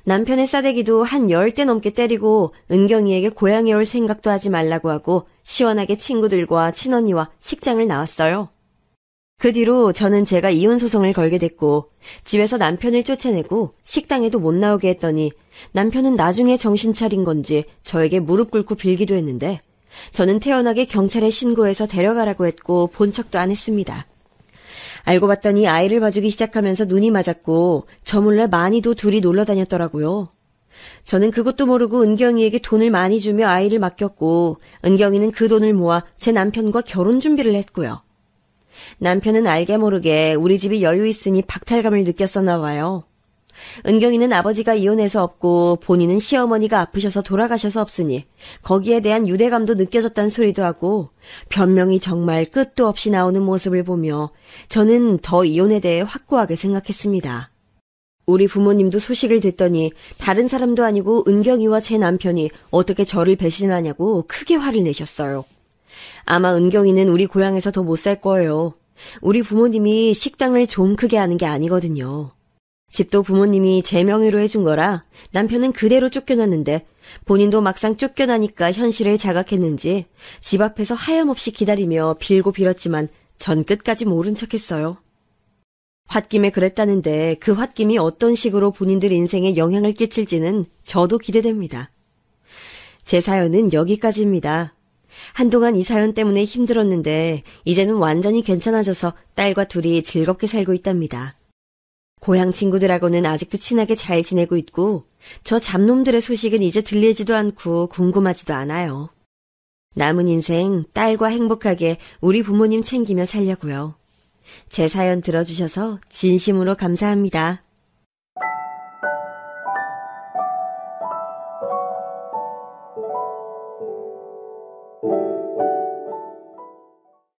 남편의 싸대기도 한 10대 넘게 때리고 은경이에게 고향에 올 생각도 하지 말라고 하고 시원하게 친구들과 친언니와 식장을 나왔어요. 그 뒤로 저는 제가 이혼 소송을 걸게 됐고 집에서 남편을 쫓아내고 식당에도 못 나오게 했더니 남편은 나중에 정신 차린 건지 저에게 무릎 꿇고 빌기도 했는데 저는 태연하게 경찰에 신고해서 데려가라고 했고 본 척도 안 했습니다. 알고 봤더니 아이를 봐주기 시작하면서 눈이 맞았고 저 몰래 많이도 둘이 놀러 다녔더라고요. 저는 그것도 모르고 은경이에게 돈을 많이 주며 아이를 맡겼고 은경이는 그 돈을 모아 제 남편과 결혼 준비를 했고요. 남편은 알게 모르게 우리 집이 여유 있으니 박탈감을 느꼈었나 봐요. 은경이는 아버지가 이혼해서 없고 본인은 시어머니가 아프셔서 돌아가셔서 없으니 거기에 대한 유대감도 느껴졌다는 소리도 하고 변명이 정말 끝도 없이 나오는 모습을 보며 저는 더 이혼에 대해 확고하게 생각했습니다. 우리 부모님도 소식을 듣더니 다른 사람도 아니고 은경이와 제 남편이 어떻게 저를 배신하냐고 크게 화를 내셨어요. 아마 은경이는 우리 고향에서 더 못 살 거예요. 우리 부모님이 식당을 좀 크게 하는 게 아니거든요. 집도 부모님이 제 명의로 해준 거라 남편은 그대로 쫓겨났는데 본인도 막상 쫓겨나니까 현실을 자각했는지 집 앞에서 하염없이 기다리며 빌고 빌었지만 전 끝까지 모른 척했어요. 홧김에 그랬다는데 그 홧김이 어떤 식으로 본인들 인생에 영향을 끼칠지는 저도 기대됩니다. 제 사연은 여기까지입니다. 한동안 이 사연 때문에 힘들었는데 이제는 완전히 괜찮아져서 딸과 둘이 즐겁게 살고 있답니다. 고향 친구들하고는 아직도 친하게 잘 지내고 있고 저 잡놈들의 소식은 이제 들리지도 않고 궁금하지도 않아요. 남은 인생 딸과 행복하게 우리 부모님 챙기며 살려고요. 제 사연 들어주셔서 진심으로 감사합니다.